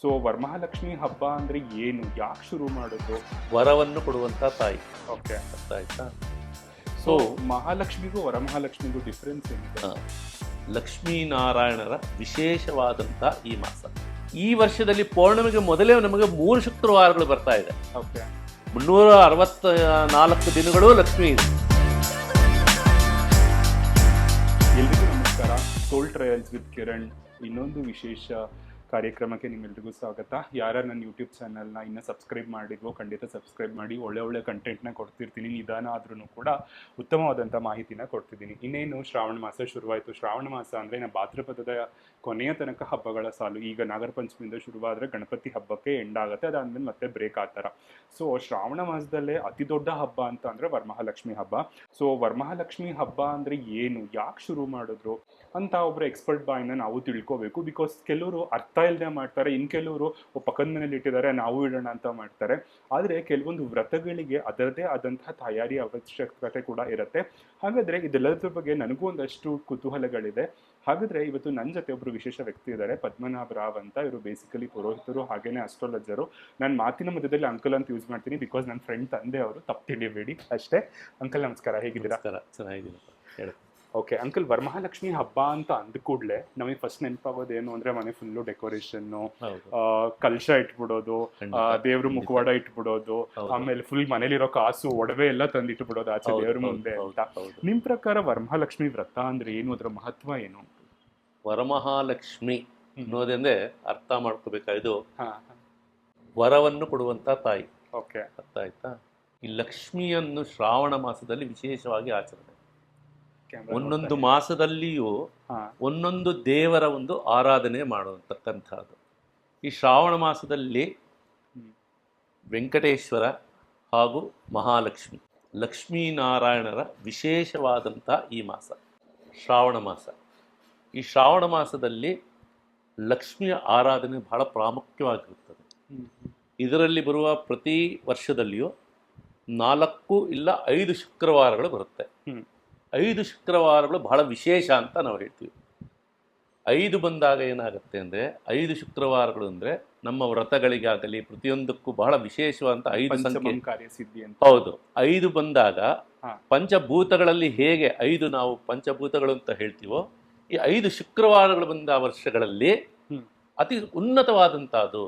So Varamahalakshmi ಹಬ್ಬ ಅಂದ್ರೆ ಏನು, ಯಾಕೆ ಶುರು ಮಾಡಿದ್ರು? ವರವನ್ನು ಕೊಡುವಂಥ ತಾಯಿ. ಓಕೆ. ಅರ್ಥ ಆಯ್ತಾ? ಸೊ ಮಹಾಲಕ್ಷ್ಮಿಗೂ ವರಮಹಾಲಕ್ಷ್ಮಿಗೂ ಡಿಫ್ರೆನ್ಸ್ ಏನಿದೆ? ಲಕ್ಷ್ಮೀನಾರಾಯಣರ ವಿಶೇಷವಾದಂಥ ಈ ಮಾಸ. ಈ ವರ್ಷದಲ್ಲಿ ಪೌರ್ಣಿಮೆಗೆ ಮೊದಲೇ ನಮಗೆ 3 ಶುಕ್ರವಾರಗಳು ಬರ್ತಾ ಇದೆ. ಓಕೆ. 364 ದಿನಗಳು ಲಕ್ಷ್ಮಿ ಇದೆ. ಎಲ್ರಿಗೂ ನಮಸ್ಕಾರ. ಸೋಲ್ ಟ್ರಯಲ್ಸ್ ವಿತ್ ಕಿರಣ್ ಇನ್ನೊಂದು ವಿಶೇಷ ಕಾರ್ಯಕ್ರಮಕ್ಕೆ ನಿಮ್ಮೆಲ್ರಿಗೂ ಸ್ವಾಗತ. ಯಾರು ನನ್ನ ಯೂಟ್ಯೂಬ್ ಚಾನಲ್ನ ಇನ್ನೂ ಸಬ್ಸ್ಕ್ರೈಬ್ ಮಾಡಿದ್ವೋ ಖಂಡಿತ ಸಬ್ಸ್ಕ್ರೈಬ್ ಮಾಡಿ. ಒಳ್ಳೆ ಕಂಟೆಂಟ್ನ ಕೊಡ್ತಿರ್ತೀನಿ. ನಿಧಾನ ಆದ್ರೂ ಕೂಡ ಉತ್ತಮವಾದಂಥ ಮಾಹಿತಿನ ಕೊಡ್ತಿದ್ದೀನಿ. ಇನ್ನೇನು ಶ್ರಾವಣ ಮಾಸ ಶುರುವಾಯಿತು. ಶ್ರಾವಣ ಮಾಸ ಅಂದರೆ ನಮ್ಮ ಭಾದ್ರಪದದ ಕೊನೆಯ ತನಕ ಹಬ್ಬಗಳ ಸಾಲು. ಈಗ ನಾಗರ ಪಂಚಮಿಯಿಂದ ಶುರುವಾದರೆ ಗಣಪತಿ ಹಬ್ಬಕ್ಕೆ ಎಂಡ್ ಆಗುತ್ತೆ, ಅದಾದ್ಮೇಲೆ ಮತ್ತೆ ಬ್ರೇಕ್ ಆ ಥರ. ಸೊ ಶ್ರಾವಣ ಮಾಸದಲ್ಲೇ ಅತಿ ದೊಡ್ಡ ಹಬ್ಬ ಅಂತ ಅಂದರೆ ವರಮಹಾಲಕ್ಷ್ಮಿ ಹಬ್ಬ. ಸೊ ವರಮಹಾಲಕ್ಷ್ಮಿ ಹಬ್ಬ ಅಂದರೆ ಏನು, ಯಾಕೆ ಶುರು ಮಾಡಿದ್ರು ಅಂತ ಒಬ್ಬರು ಎಕ್ಸ್ಪರ್ಟ್ ಬಾಯಿಂದ ನಾವು ತಿಳ್ಕೋಬೇಕು. ಬಿಕಾಸ್ ಕೆಲವರು ಅರ್ಥ ಇಲ್ಲದೆ ಮಾಡ್ತಾರೆ, ಇನ್ನು ಕೆಲವರು ಪಕ್ಕದ ಮನೇಲಿ ಇಟ್ಟಿದ್ದಾರೆ ನಾವು ಇಡೋಣ ಅಂತ ಮಾಡ್ತಾರೆ. ಆದರೆ ಕೆಲವೊಂದು ವ್ರತಗಳಿಗೆ ಅದರದೇ ಆದಂತಹ ತಯಾರಿ ಅವಶ್ಯಕತೆ ಕೂಡ ಇರುತ್ತೆ. ಹಾಗಾದರೆ ಇದೆಲ್ಲದ್ರ ಬಗ್ಗೆ ನನಗೂ ಒಂದಷ್ಟು ಕುತೂಹಲಗಳಿದೆ. ಹಾಗಾದರೆ ಇವತ್ತು ನನ್ನ ಜೊತೆ ಒಬ್ಬರು ವಿಶೇಷ ವ್ಯಕ್ತಿ ಇದ್ದಾರೆ, ಪದ್ಮನಾಭ ರಾವ್ ಅಂತ. ಇವರು ಬೇಸಿಕಲಿ ಪುರೋಹಿತರು ಹಾಗೇನೆ ಅಸ್ಟ್ರಾಲಜರು. ನಾನು ಮಾತಿನ ಮಧ್ಯದಲ್ಲಿ ಅಂಕಲ್ ಅಂತ ಯೂಸ್ ಮಾಡ್ತೀನಿ ಬಿಕಾಸ್ ನನ್ನ ಫ್ರೆಂಡ್ ತಂದೆ ಅವರು, ತಪ್ಪು ತಿಳಿಯಬೇಡಿ ಅಷ್ಟೇ. ಅಂಕಲ್ ನಮಸ್ಕಾರ, ಹೇಗಿದ್ದೀರಾ? ಚೆನ್ನಾಗಿದ್ದೀನಿ, ಹೇಳಿ. ಓಕೆ ಅಂಕಲ್, ವರಮಹಾಲಕ್ಷ್ಮಿ ಹಬ್ಬ ಅಂತ ಅಂದ ಕೂಡಲೇ ನಮಗೆ ಫಸ್ಟ್ ನೆನಪಾಗೋದು ಏನು ಅಂದ್ರೆ ಮನೆ ಫುಲ್ಲು ಡೆಕೋರೇಷನ್ನು, ಕಲಶ ಇಟ್ಬಿಡೋದು, ದೇವ್ರ ಮುಖವಾಡ ಇಟ್ಬಿಡೋದು, ಆಮೇಲೆ ಫುಲ್ ಮನೇಲಿರೋ ಕಾಸು ಒಡವೆ ಎಲ್ಲ ತಂದು ಇಟ್ಬಿಡೋದು ಆಚೆ ದೇವ್ರ ಮುಂದೆ ಅಂತ. ನಿಮ್ ಪ್ರಕಾರ ವರಮಹಾಲಕ್ಷ್ಮಿ ವ್ರತ ಅಂದ್ರೆ ಏನು, ಅದರ ಮಹತ್ವ ಏನು? ವರಮಹಾಲಕ್ಷ್ಮಿ ಅನ್ನೋದಂದ್ರೆ ಅರ್ಥ ಮಾಡ್ಕೋಬೇಕಾಯ್ತು, ವರವನ್ನು ಕೊಡುವಂತ ತಾಯಿ. ಓಕೆ, ಅರ್ಥ ಆಯ್ತಾ? ಈ ಲಕ್ಷ್ಮಿಯನ್ನು ಶ್ರಾವಣ ಮಾಸದಲ್ಲಿ ವಿಶೇಷವಾಗಿ ಆಚರಣೆ. ಒಂದೊಂದು ಮಾಸದಲ್ಲಿಯೂ ಒಂದೊಂದು ದೇವರ ಒಂದು ಆರಾಧನೆ ಮಾಡುವಂತಕ್ಕಂಥದ್ದು. ಈ ಶ್ರಾವಣ ಮಾಸದಲ್ಲಿ ವೆಂಕಟೇಶ್ವರ ಹಾಗೂ ಮಹಾಲಕ್ಷ್ಮಿ, ಲಕ್ಷ್ಮೀನಾರಾಯಣರ ವಿಶೇಷವಾದಂಥ ಈ ಮಾಸ ಶ್ರಾವಣ ಮಾಸ. ಈ ಶ್ರಾವಣ ಮಾಸದಲ್ಲಿ ಲಕ್ಷ್ಮಿಯ ಆರಾಧನೆ ಬಹಳ ಪ್ರಾಮುಖ್ಯವಾಗಿರುತ್ತದೆ. ಇದರಲ್ಲಿ ಬರುವ ಪ್ರತಿ ವರ್ಷದಲ್ಲಿಯೂ 4 ಇಲ್ಲ 5 ಶುಕ್ರವಾರಗಳು ಬರುತ್ತೆ. 5 ಶುಕ್ರವಾರಗಳು ಬಹಳ ವಿಶೇಷ ಅಂತ ನಾವು ಹೇಳ್ತೀವಿ. 5 ಬಂದಾಗ ಏನಾಗುತ್ತೆ ಅಂದರೆ, 5 ಶುಕ್ರವಾರಗಳು ಅಂದರೆ ನಮ್ಮ ವ್ರತಗಳಿಗಾಗಲಿ ಪ್ರತಿಯೊಂದಕ್ಕೂ ಬಹಳ ವಿಶೇಷವಾದಂಥ 5 ಸಂಖ್ಯೆ. ಹೌದು, 5 ಬಂದಾಗ ಪಂಚಭೂತಗಳಲ್ಲಿ ಹೇಗೆ 5 ನಾವು ಪಂಚಭೂತಗಳು ಅಂತ ಹೇಳ್ತೀವೋ, ಈ 5 ಶುಕ್ರವಾರಗಳು ಬಂದ ವರ್ಷಗಳಲ್ಲಿ ಅತಿ ಉನ್ನತವಾದಂಥದ್ದು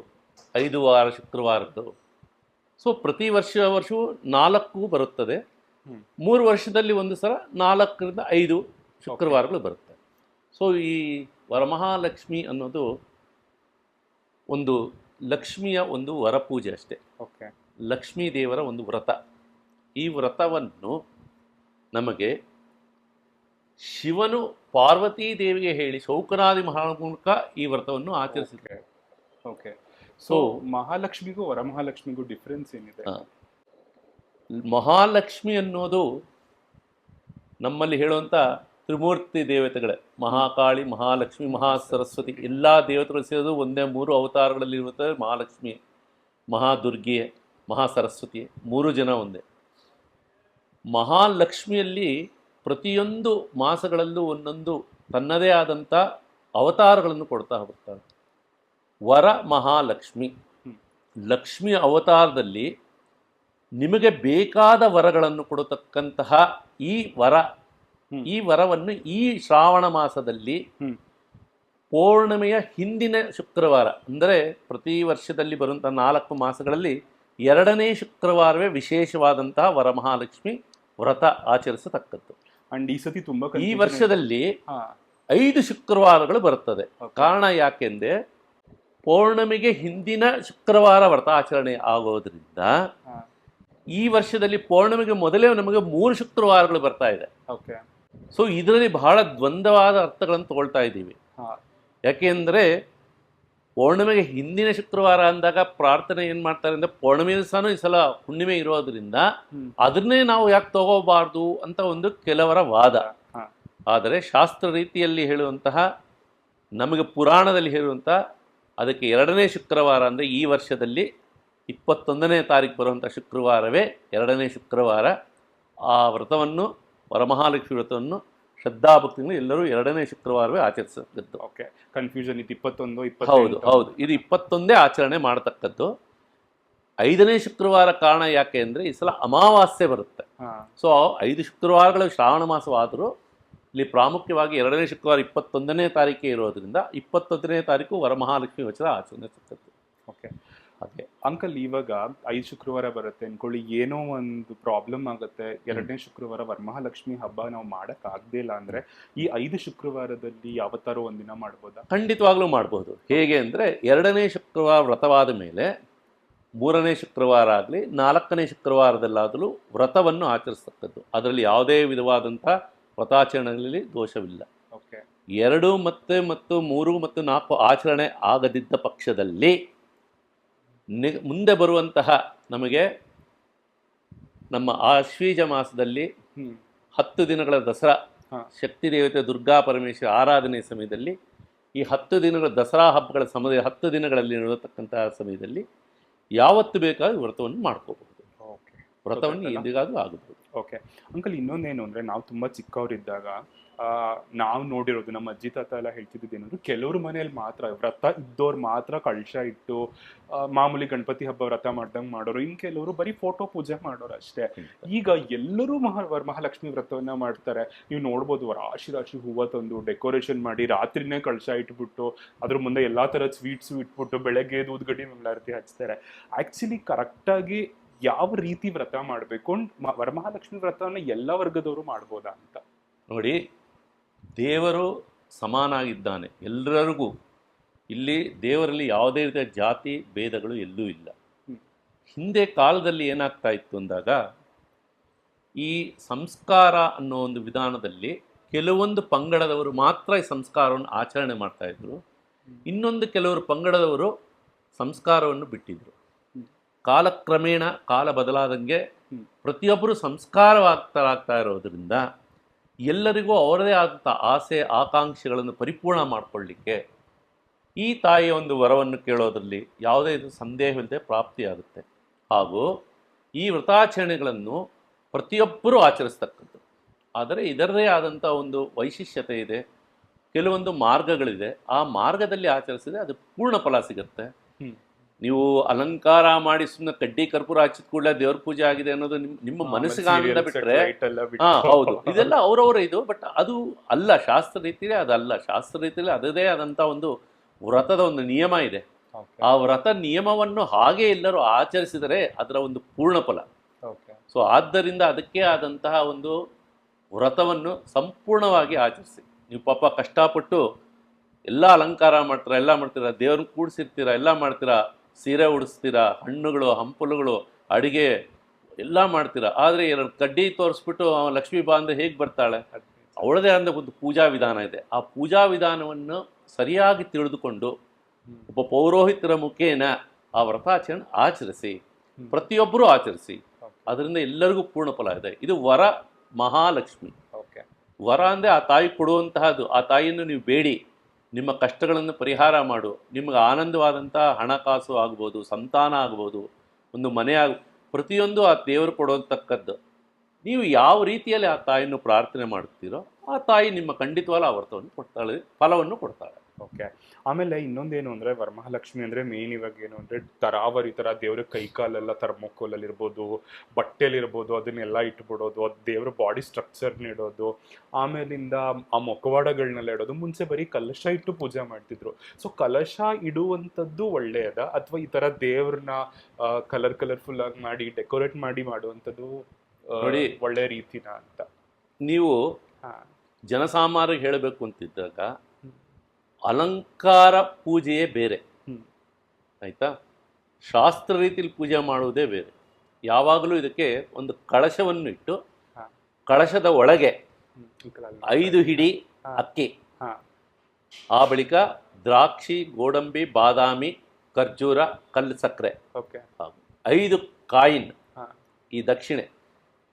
5 ವಾರ ಶುಕ್ರವಾರದ್ದು. ಸೊ ಪ್ರತಿ ವರ್ಷವೂ 4 ಬರುತ್ತದೆ. 3 ವರ್ಷದಲ್ಲಿ ಒಂದು ಸಲ 4 ರಿಂದ 5 ಶುಕ್ರವಾರಗಳು ಬರುತ್ತೆ. ಸೊ ಈ ವರಮಹಾಲಕ್ಷ್ಮಿ ಅನ್ನೋದು ಒಂದು ಲಕ್ಷ್ಮಿಯ ಒಂದು ವರಪೂಜೆ ಅಷ್ಟೇ. ಓಕೆ, ಲಕ್ಷ್ಮೀ ದೇವರ ಒಂದು ವ್ರತ. ಈ ವ್ರತವನ್ನು ನಮಗೆ ಶಿವನು ಪಾರ್ವತೀ ದೇವಿಗೆ ಹೇಳಿ ಶೌಕನಾದಿ ಮಹಾಮೂಲಕ ಈ ವ್ರತವನ್ನು ಆಚರಿಸಿದ್ದಾರೆ. ಓಕೆ, ಸೊ ಮಹಾಲಕ್ಷ್ಮಿಗೂ ವರಮಹಾಲಕ್ಷ್ಮಿಗೂ ಡಿಫ್ರೆನ್ಸ್ ಏನಿದೆ? ಮಹಾಲಕ್ಷ್ಮಿ ಅನ್ನೋದು ನಮ್ಮಲ್ಲಿ ಹೇಳುವಂಥ ತ್ರಿಮೂರ್ತಿ ದೇವತೆಗಳೇ. ಮಹಾಕಾಳಿ, ಮಹಾಲಕ್ಷ್ಮಿ, ಮಹಾಸರಸ್ವತಿ ಎಲ್ಲ ದೇವತೆಗಳು ಸೇರೋದು ಒಂದೇ 3 ಅವತಾರಗಳಲ್ಲಿ ಇರುತ್ತದೆ. ಮಹಾಲಕ್ಷ್ಮಿ, ಮಹಾದುರ್ಗೆ, ಮಹಾಸರಸ್ವತಿ 3 ಜನ ಒಂದೇ. ಮಹಾಲಕ್ಷ್ಮಿಯಲ್ಲಿ ಪ್ರತಿಯೊಂದು ಮಾಸಗಳಲ್ಲೂ ಒಂದೊಂದು ತನ್ನದೇ ಆದಂಥ ಅವತಾರಗಳನ್ನು ಕೊಡ್ತಾ ಹೋಗ್ತಾರೆ. ವರ ಮಹಾಲಕ್ಷ್ಮಿ, ಲಕ್ಷ್ಮಿ ಅವತಾರದಲ್ಲಿ ನಿಮಗೆ ಬೇಕಾದ ವರಗಳನ್ನು ಕೊಡತಕ್ಕಂತಹ ಈ ವರವನ್ನು ಈ ಶ್ರಾವಣ ಮಾಸದಲ್ಲಿ ಪೌರ್ಣಿಮೆಯ ಹಿಂದಿನ ಶುಕ್ರವಾರ, ಅಂದರೆ ಪ್ರತಿ ವರ್ಷದಲ್ಲಿ ಬರುವಂತಹ 4 ಮಾಸಗಳಲ್ಲಿ 2ನೇ ಶುಕ್ರವಾರವೇ ವಿಶೇಷವಾದಂತಹ ವರಮಹಾಲಕ್ಷ್ಮಿ ವ್ರತ ಆಚರಿಸತಕ್ಕದ್ದು. ಅಂಡ್ ಈ ಸತಿ ತುಂಬಾ ಈ ವರ್ಷದಲ್ಲಿ 5 ಶುಕ್ರವಾರಗಳು ಬರುತ್ತದೆ. ಕಾರಣ ಯಾಕೆಂದ್ರೆ ಪೌರ್ಣಿಮೆಗೆ ಹಿಂದಿನ ಶುಕ್ರವಾರ ವ್ರತ ಆಚರಣೆ ಆಗೋದ್ರಿಂದ ಈ ವರ್ಷದಲ್ಲಿ ಪೌರ್ಣಿಮೆಗೆ ಮೊದಲೇ ನಮಗೆ 3 ಶುಕ್ರವಾರಗಳು ಬರ್ತಾ ಇದೆ. ಓಕೆ, ಸೊ ಇದರಲ್ಲಿ ಬಹಳ ದ್ವಂದ್ವವಾದ ಅರ್ಥಗಳನ್ನು ತಗೊಳ್ತಾ ಇದ್ದೀವಿ. ಯಾಕೆಂದರೆ ಪೌರ್ಣಿಮೆಗೆ ಹಿಂದಿನ ಶುಕ್ರವಾರ ಅಂದಾಗ ಪ್ರಾರ್ಥನೆ ಏನು ಮಾಡ್ತಾರೆ ಅಂದರೆ, ಪೌರ್ಣಿಮೆ ದಿವಸನೂ ಈ ಸಲ ಹುಣ್ಣಿಮೆ ಇರೋದ್ರಿಂದ ಅದನ್ನೇ ನಾವು ಯಾಕೆ ತಗೋಬಾರ್ದು ಅಂತ ಒಂದು ಕೆಲವರ ವಾದ. ಆದರೆ ಶಾಸ್ತ್ರ ರೀತಿಯಲ್ಲಿ ಹೇಳುವಂತಹ, ನಮಗೆ ಪುರಾಣದಲ್ಲಿ ಹೇಳುವಂಥ ಅದಕ್ಕೆ 2ನೇ ಶುಕ್ರವಾರ ಅಂದರೆ ಈ ವರ್ಷದಲ್ಲಿ 21ನೇ ತಾರೀಕು ಬರುವಂಥ ಶುಕ್ರವಾರವೇ 2ನೇ ಶುಕ್ರವಾರ. ಆ ವ್ರತವನ್ನು, ವರಮಹಾಲಕ್ಷ್ಮಿ ವ್ರತವನ್ನು ಶ್ರದ್ಧಾಭಕ್ತಿಗಳು ಎಲ್ಲರೂ 2ನೇ ಶುಕ್ರವಾರವೇ ಆಚರಿಸತಕ್ಕದ್ದು. ಓಕೆ, ಕನ್ಫ್ಯೂಷನ್ ಇತ್ತು 21 ಹೌದು 28. ಹೌದು, ಇದು 21 ಆಚರಣೆ ಮಾಡತಕ್ಕದ್ದು. 5ನೇ ಶುಕ್ರವಾರ ಕಾರಣ ಯಾಕೆ ಅಂದರೆ ಈ ಸಲ ಅಮಾವಾಸ್ಯೆ ಬರುತ್ತೆ. ಹಾ, ಸೊ 5 ಶುಕ್ರವಾರಗಳು ಶ್ರಾವಣ ಮಾಸವಾದರೂ ಇಲ್ಲಿ ಪ್ರಾಮುಖ್ಯವಾಗಿ 2ನೇ ಶುಕ್ರವಾರ 21ನೇ ತಾರೀಕೆ ಇರೋದ್ರಿಂದ 21ನೇ ತಾರೀಕು ವರಮಹಾಲಕ್ಷ್ಮಿ ವಚನ ಆಚರಣೆ ಸಿಗ್ತದೆ. ಓಕೆ ಹಾಗೆ ಅಂಕಲ್, ಇವಾಗ 5 ಶುಕ್ರವಾರ ಬರುತ್ತೆ ಅನ್ಕೊಳ್ಳಿ, ಏನೋ ಒಂದು ಪ್ರಾಬ್ಲಮ್ ಆಗುತ್ತೆ, 2ನೇ ಶುಕ್ರವಾರ ವರಮಹಾಲಕ್ಷ್ಮಿ ಹಬ್ಬ ನಾವು ಮಾಡಕ್ ಆಗದೇ ಇಲ್ಲ ಅಂದ್ರೆ ಈ 5 ಶುಕ್ರವಾರದಲ್ಲಿ ಯಾವತ್ತಾರು ಒಂದಿನ ಮಾಡ್ಬೋದಾ? ಖಂಡಿತವಾಗ್ಲೂ ಮಾಡಬಹುದು. ಹೇಗೆ ಅಂದರೆ 2ನೇ ಶುಕ್ರವಾರ ವ್ರತವಾದ ಮೇಲೆ 3ನೇ ಶುಕ್ರವಾರ ಆಗಲಿ 4ನೇ ಶುಕ್ರವಾರದಲ್ಲಾಗಲೂ ವ್ರತವನ್ನು ಆಚರಿಸ್ತಕ್ಕದ್ದು. ಅದರಲ್ಲಿ ಯಾವುದೇ ವಿಧವಾದಂಥ ವ್ರತಾಚರಣೆಗಳಲ್ಲಿ ದೋಷವಿಲ್ಲ. ಓಕೆ 2 ಮತ್ತು 3 ಮತ್ತು 4 ಆಚರಣೆ ಆಗದಿದ್ದ ಪಕ್ಷದಲ್ಲಿ ಮುಂದೆ ಬರುವಂತಹ ನಮಗೆ ನಮ್ಮ ಆಶ್ವೀಜ ಮಾಸದಲ್ಲಿ 10 ದಿನಗಳ ದಸರಾ ಶಕ್ತಿ ದೇವತೆ ದುರ್ಗಾ ಪರಮೇಶ್ವರ ಆರಾಧನೆ ಸಮಯದಲ್ಲಿ ಈ 10 ದಿನಗಳ ದಸರಾ ಹಬ್ಬಗಳ ಸಮಯ 10 ದಿನಗಳಲ್ಲಿ ನಡೆಯತಕ್ಕಂತಹ ಸಮಯದಲ್ಲಿ ಯಾವತ್ತು ಬೇಕಾದ್ರೂ ವ್ರತವನ್ನು ಮಾಡ್ಕೋಬಹುದು. ಓಕೆ ವ್ರತವನ್ನು ಎಂದಿಗಾದ್ರೂ ಆಗಬಹುದು. ಓಕೆ ಅಂಕಲ್, ಇನ್ನೊಂದೇನು ಅಂದರೆ ನಾವು ತುಂಬ ಚಿಕ್ಕವರಿದ್ದಾಗ ನಾವು ನೋಡಿರೋದು ನಮ್ಮ ಅಜ್ಜಿ ತಾತ ಎಲ್ಲ ಹೇಳ್ತಿದ್ದು ಏನಂದ್ರೆ, ಕೆಲವ್ರ ಮನೇಲಿ ಮಾತ್ರ ವ್ರತ ಇದ್ದವ್ರು ಮಾತ್ರ ಕಳಶ ಇಟ್ಟು ಮಾಮೂಲಿ ಗಣಪತಿ ಹಬ್ಬ ವ್ರತ ಮಾಡ್ದಂಗೆ ಮಾಡೋರು, ಇನ್ನು ಕೆಲವರು ಬರೀ ಫೋಟೋ ಪೂಜೆ ಮಾಡೋರು ಅಷ್ಟೇ. ಈಗ ಎಲ್ಲರೂ ಮಹಾಲಕ್ಷ್ಮಿ ವ್ರತವನ್ನ ಮಾಡ್ತಾರೆ. ನೀವು ನೋಡ್ಬೋದು, ರಾಶಿ ರಾಶಿ ಹೂವು ತಂದು ಡೆಕೋರೇಷನ್ ಮಾಡಿ ರಾತ್ರಿನೇ ಕಳಶ ಇಟ್ಬಿಟ್ಟು ಅದ್ರ ಮುಂದೆ ಎಲ್ಲಾ ಥರದ ಸ್ವೀಟ್ಸು ಇಟ್ಬಿಟ್ಟು ಬೆಳಗ್ಗೆ ಊದ್ಗಡ್ಡಿ ಮಂಗಳಾರತಿ ಹಚ್ತಾರೆ. ಆ್ಯಕ್ಚುಲಿ ಕರೆಕ್ಟಾಗಿ ಯಾವ ರೀತಿ ವ್ರತ ಮಾಡಬೇಕು, ವರಮಹಾಲಕ್ಷ್ಮಿ ವ್ರತವನ್ನ ಎಲ್ಲ ವರ್ಗದವರು ಮಾಡ್ಬೋದಾ ಅಂತ? ನೋಡಿ, ದೇವರು ಸಮಾನಾಗಿದ್ದಾನೆ ಎಲ್ಲರಿಗೂ. ಇಲ್ಲಿ ದೇವರಲ್ಲಿ ಯಾವುದೇ ರೀತಿಯ ಜಾತಿ ಭೇದಗಳು ಎಲ್ಲೂ ಇಲ್ಲ. ಹಿಂದೆ ಕಾಲದಲ್ಲಿ ಏನಾಗ್ತಾ ಇತ್ತು ಅಂದಾಗ, ಈ ಸಂಸ್ಕಾರ ಅನ್ನೋ ಒಂದು ವಿಧಾನದಲ್ಲಿ ಕೆಲವೊಂದು ಪಂಗಡದವರು ಮಾತ್ರ ಈ ಸಂಸ್ಕಾರವನ್ನು ಆಚರಣೆ ಮಾಡ್ತಾ ಇದ್ರು. ಇನ್ನೊಂದು ಕೆಲವರು ಪಂಗಡದವರು ಸಂಸ್ಕಾರವನ್ನು ಬಿಟ್ಟಿದ್ರು. ಕಾಲಕ್ರಮೇಣ ಕಾಲ ಬದಲಾದಂಗೆ ಪ್ರತಿಯೊಬ್ಬರು ಸಂಸ್ಕಾರವಾಗ್ತಾ ಇರೋದ್ರಿಂದ ಎಲ್ಲರಿಗೂ ಅವರದೇ ಆದಂಥ ಆಸೆ ಆಕಾಂಕ್ಷೆಗಳನ್ನು ಪರಿಪೂರ್ಣ ಮಾಡಿಕೊಳ್ಳಿಕ್ಕೆ ಈ ತಾಯಿಯ ಒಂದು ವರವನ್ನು ಕೇಳೋದ್ರಲ್ಲಿ ಯಾವುದೇ ಸಂದೇಹವಿಲ್ಲದೆ ಪ್ರಾಪ್ತಿಯಾಗುತ್ತೆ. ಹಾಗೂ ಈ ವ್ರತಾಚರಣೆಗಳನ್ನು ಪ್ರತಿಯೊಬ್ಬರೂ ಆಚರಿಸ್ತಕ್ಕದ್ದು. ಆದರೆ ಇದರದೇ ಆದಂಥ ಒಂದು ವೈಶಿಷ್ಟ್ಯತೆ ಇದೆ, ಕೆಲವೊಂದು ಮಾರ್ಗಗಳಿದೆ. ಆ ಮಾರ್ಗದಲ್ಲಿ ಆಚರಿಸಿದ್ರೆ ಅದು ಪೂರ್ಣ ಫಲ ಸಿಗುತ್ತೆ. ನೀವು ಅಲಂಕಾರ ಮಾಡಿ ಸುಮ್ಮನೆ ಕಡ್ಡಿ ಕರ್ಪೂರ ಹಚ್ಚಿದ ಕೂಡಲೇ ದೇವ್ರ ಪೂಜೆ ಆಗಿದೆ ಅನ್ನೋದು ನಿಮ್ಮ ಮನಸ್ಸಿಗೆ ಆನಂದ ಬಿಟ್ಟರೆ, ಹೌದು, ಇದೆಲ್ಲ ಅವರವರ ಇದು. ಬಟ್ ಅದು ಅಲ್ಲ, ಶಾಸ್ತ್ರ ರೀತಿಯೇ ಅದಲ್ಲ. ಶಾಸ್ತ್ರ ರೀತಿಯಲ್ಲಿ ಅದರದೇ ಆದಂಥ ಒಂದು ವ್ರತದ ಒಂದು ನಿಯಮ ಇದೆ. ಆ ವ್ರತ ನಿಯಮವನ್ನು ಹಾಗೆ ಎಲ್ಲರೂ ಆಚರಿಸಿದರೆ ಅದರ ಒಂದು ಪೂರ್ಣ ಫಲ. ಸೊ ಆದ್ದರಿಂದ ಅದಕ್ಕೆ ಆದಂತಹ ಒಂದು ವ್ರತವನ್ನು ಸಂಪೂರ್ಣವಾಗಿ ಆಚರಿಸಿ. ನೀವು ಪಾಪ ಕಷ್ಟಪಟ್ಟು ಎಲ್ಲ ಅಲಂಕಾರ ಮಾಡ್ತೀರಾ, ಎಲ್ಲ ಮಾಡ್ತೀರಾ, ದೇವ್ರನ್ನ ಕೂಡಿಸಿರ್ತೀರಾ, ಎಲ್ಲ ಮಾಡ್ತೀರಾ, ಸೀರೆ ಉಡಿಸ್ತೀರಾ, ಹಣ್ಣುಗಳು ಹಂಪಲುಗಳು ಅಡುಗೆ ಎಲ್ಲ ಮಾಡ್ತೀರಾ. ಆದರೆ 2 ಕಡ್ಡಿ ತೋರಿಸ್ಬಿಟ್ಟು ಲಕ್ಷ್ಮೀ ಬಾ ಅಂದರೆ ಹೇಗೆ ಬರ್ತಾಳೆ? ಅವಳದೇ ಆದ ಒಂದು ಪೂಜಾ ವಿಧಾನ ಇದೆ. ಆ ಪೂಜಾ ವಿಧಾನವನ್ನು ಸರಿಯಾಗಿ ತಿಳಿದುಕೊಂಡು ಒಬ್ಬ ಪೌರೋಹಿತರ ಮುಖೇನ ಆ ವ್ರತಾಚರಣೆ ಆಚರಿಸಿ, ಪ್ರತಿಯೊಬ್ಬರೂ ಆಚರಿಸಿ. ಅದರಿಂದ ಎಲ್ಲರಿಗೂ ಪೂರ್ಣ ಫಲ ಇದೆ. ಇದು ವರ ಮಹಾಲಕ್ಷ್ಮಿ. ವರ ಅಂದರೆ ಆ ತಾಯಿ ಕೊಡುವಂತಹದ್ದು. ಆ ತಾಯಿಯನ್ನು ನೀವು ಬೇಡಿ, ನಿಮ್ಮ ಕಷ್ಟಗಳನ್ನು ಪರಿಹಾರ ಮಾಡು. ನಿಮಗೆ ಆನಂದವಾದಂಥ ಹಣಕಾಸು ಆಗ್ಬೋದು, ಸಂತಾನ ಆಗ್ಬೋದು, ಒಂದು ಮನೆ ಪ್ರತಿಯೊಂದು ಆ ದೇವರು ಕೊಡುವಂತಕ್ಕದ್ದು. ನೀವು ಯಾವ ರೀತಿಯಲ್ಲಿ ಆ ತಾಯಿಯನ್ನು ಪ್ರಾರ್ಥನೆ ಮಾಡುತ್ತೀರೋ ಆ ತಾಯಿ ನಿಮ್ಮ ಖಂಡಿತವಾದ ಆ ವ್ರತವನ್ನು ಕೊಡ್ತಾಳೆ, ಫಲವನ್ನು ಕೊಡ್ತಾಳೆ. ಓಕೆ, ಆಮೇಲೆ ಇನ್ನೊಂದೇನು ಅಂದರೆ, ವರಮಹಾಲಕ್ಷ್ಮಿ ಅಂದರೆ ಮೇನ್ ಇವಾಗ ಏನು ಅಂದರೆ ತರಾವರಿ ಥರ ದೇವ್ರ ಕೈಕಾಲೆಲ್ಲ ಥರ್ಮೋಕೋಲಲ್ಲಿ ಇರ್ಬೋದು, ಬಟ್ಟೆಲಿರ್ಬೋದು, ಅದನ್ನೆಲ್ಲ ಇಟ್ಬಿಡೋದು, ಅದು ದೇವ್ರ ಬಾಡಿ ಸ್ಟ್ರಕ್ಚರ್ನ ಇಡೋದು, ಆಮೇಲಿಂದ ಆ ಮೊಕವಾಡಗಳನ್ನೆಲ್ಲ ಇಡೋದು. ಮುಂಚೆ ಬರೀ ಕಲಶ ಇಟ್ಟು ಪೂಜೆ ಮಾಡ್ತಿದ್ರು. ಸೊ ಕಲಶ ಇಡುವಂಥದ್ದು ಒಳ್ಳೆಯದ, ಅಥವಾ ಈ ಥರ ದೇವ್ರನ್ನ ಕಲರ್ಫುಲ್ ಆಗಿ ಮಾಡಿ ಡೆಕೋರೇಟ್ ಮಾಡಿ ಮಾಡುವಂಥದ್ದು ನೋಡಿ ಒಳ್ಳೆ ರೀತಿನ ಅಂತ? ನೀವು ಜನಸಾಮಾನ್ಯರಿಗೆ ಹೇಳಬೇಕು ಅಂತಿದ್ದಾಗ ಅಲಂಕಾರ ಪೂಜೆಯೇ ಬೇರೆ, ಆಯಿತಾ? ಶಾಸ್ತ್ರ ರೀತಿಯಲ್ಲಿ ಪೂಜೆ ಮಾಡುವುದೇ ಬೇರೆ. ಯಾವಾಗಲೂ ಇದಕ್ಕೆ ಒಂದು ಕಳಶವನ್ನು ಇಟ್ಟು ಕಳಶದ ಒಳಗೆ 5 ಹಿಡಿ ಅಕ್ಕಿ, ಆ ಬಳಿಕ ದ್ರಾಕ್ಷಿ, ಗೋಡಂಬಿ, ಬಾದಾಮಿ, ಖರ್ಜೂರ, ಕಲ್ಲು ಸಕ್ಕರೆ, 5 ಕಾಯಿನ್, ಈ ದಕ್ಷಿಣೆ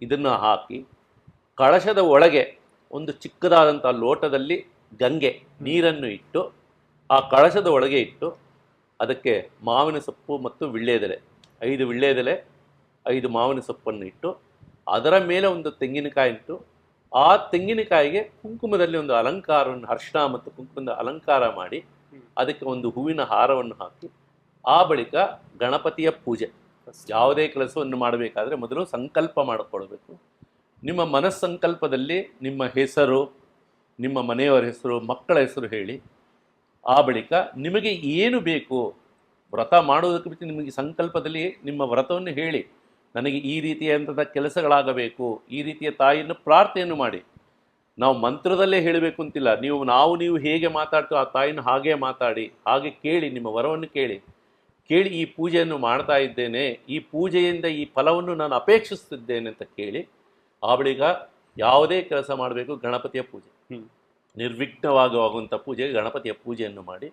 ಇದನ್ನು ಹಾಕಿ ಕಳಶದ ಒಳಗೆ ಒಂದು ಚಿಕ್ಕದಾದಂಥ ಲೋಟದಲ್ಲಿ ಗಂಗೆ ನೀರನ್ನು ಇಟ್ಟು ಆ ಕಳಶದ ಒಳಗೆ ಇಟ್ಟು ಅದಕ್ಕೆ ಮಾವಿನ ಸೊಪ್ಪು ಮತ್ತು ವಿಳ್ಳೆದೆಲೆ, 5 ವಿಳ್ಳೆದೆಲೆ, 5 ಮಾವಿನ ಸೊಪ್ಪನ್ನು ಇಟ್ಟು ಅದರ ಮೇಲೆ ಒಂದು ತೆಂಗಿನಕಾಯಿ ಇಟ್ಟು ಆ ತೆಂಗಿನಕಾಯಿಗೆ ಕುಂಕುಮದಲ್ಲಿ ಒಂದು ಅಲಂಕಾರವನ್ನು, ಅರಿಶಿಣ ಮತ್ತು ಕುಂಕುಮದ ಅಲಂಕಾರ ಮಾಡಿ ಅದಕ್ಕೆ ಒಂದು ಹೂವಿನ ಹಾರವನ್ನು ಹಾಕಿ ಆ ಬಳಿಕ ಗಣಪತಿಯ ಪೂಜೆ. ಯಾವುದೇ ಕೆಲಸವನ್ನು ಮಾಡಬೇಕಾದ್ರೆ ಮೊದಲು ಸಂಕಲ್ಪ ಮಾಡಿಕೊಳ್ಬೇಕು. ನಿಮ್ಮ ಮನಸ್ಸಂಕಲ್ಪದಲ್ಲಿ ನಿಮ್ಮ ಹೆಸರು, ನಿಮ್ಮ ಮನೆಯವರ ಹೆಸರು, ಮಕ್ಕಳ ಹೆಸರು ಹೇಳಿ ಆ ಬಳಿಕ ನಿಮಗೆ ಏನು ಬೇಕು ವ್ರತ ಮಾಡುವುದಕ್ಕೆ ಬಿಟ್ಟು ನಿಮಗೆ ಸಂಕಲ್ಪದಲ್ಲಿ ನಿಮ್ಮ ವ್ರತವನ್ನು ಹೇಳಿ, ನನಗೆ ಈ ರೀತಿಯಾದಂಥ ಕೆಲಸಗಳಾಗಬೇಕು, ಈ ರೀತಿಯ ತಾಯಿಯನ್ನು ಪ್ರಾರ್ಥನೆಯನ್ನು ಮಾಡಿ. ನಾವು ಮಂತ್ರದಲ್ಲೇ ಹೇಳಬೇಕು ಅಂತಿಲ್ಲ. ನೀವು ಹೇಗೆ ಮಾತಾಡ್ತೋ ಆ ತಾಯಿನ ಹಾಗೇ ಮಾತಾಡಿ, ಹಾಗೆ ಕೇಳಿ, ನಿಮ್ಮ ವರವನ್ನು ಕೇಳಿ ಈ ಪೂಜೆಯನ್ನು ಮಾಡ್ತಾ ಇದ್ದೇನೆ, ಈ ಪೂಜೆಯಿಂದ ಈ ಫಲವನ್ನು ನಾನು ಅಪೇಕ್ಷಿಸುತ್ತಿದ್ದೇನೆ ಅಂತ ಕೇಳಿ ಆ ಬಳಿಕ ಯಾವುದೇ ಕೆಲಸ ಮಾಡಬೇಕು ಗಣಪತಿಯ ಪೂಜೆ, ನಿರ್ವಿಘ್ನವಾಗುವಂಥ ಪೂಜೆಗೆ ಗಣಪತಿಯ ಪೂಜೆಯನ್ನು ಮಾಡಿ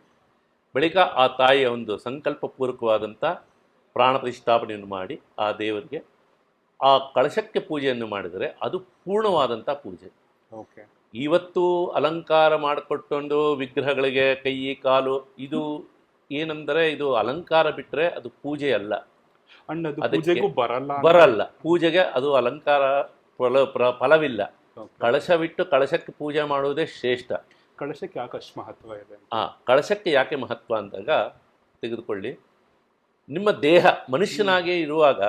ಬಳಿಕ ಆ ತಾಯಿಯ ಒಂದು ಸಂಕಲ್ಪಪೂರ್ವಕವಾದಂಥ ಪ್ರಾಣ ಪ್ರತಿಷ್ಠಾಪನೆಯನ್ನು ಮಾಡಿ ಆ ದೇವರಿಗೆ ಆ ಕಳಶಕ್ಕೆ ಪೂಜೆಯನ್ನು ಮಾಡಿದರೆ ಅದು ಪೂರ್ಣವಾದಂಥ ಪೂಜೆ. ಓಕೆ. ಇವತ್ತು ಅಲಂಕಾರ ಮಾಡಿಕೊಟ್ಟೊಂದು ವಿಗ್ರಹಗಳಿಗೆ ಕೈ ಕಾಲು, ಇದು ಏನಂದರೆ ಇದು ಅಲಂಕಾರ ಬಿಟ್ಟರೆ ಅದು ಪೂಜೆ ಅಲ್ಲ. ಬರಲ್ಲ ಪೂಜೆಗೆ ಅದು ಅಲಂಕಾರ ಫಲವಿಲ್ಲ. ಕಳಶವಿಟ್ಟು ಕಳಶಕ್ಕೆ ಪೂಜೆ ಮಾಡುವುದೇ ಶ್ರೇಷ್ಠ. ಕಳಶಕ್ಕೆ ಯಾಕೆ ಅಷ್ಟು ಮಹತ್ವ ಇದೆ? ಕಳಶಕ್ಕೆ ಯಾಕೆ ಮಹತ್ವ ಅಂದಾಗ ತೆಗೆದುಕೊಳ್ಳಿ, ನಿಮ್ಮ ದೇಹ ಮನುಷ್ಯನಾಗೆ ಇರುವಾಗ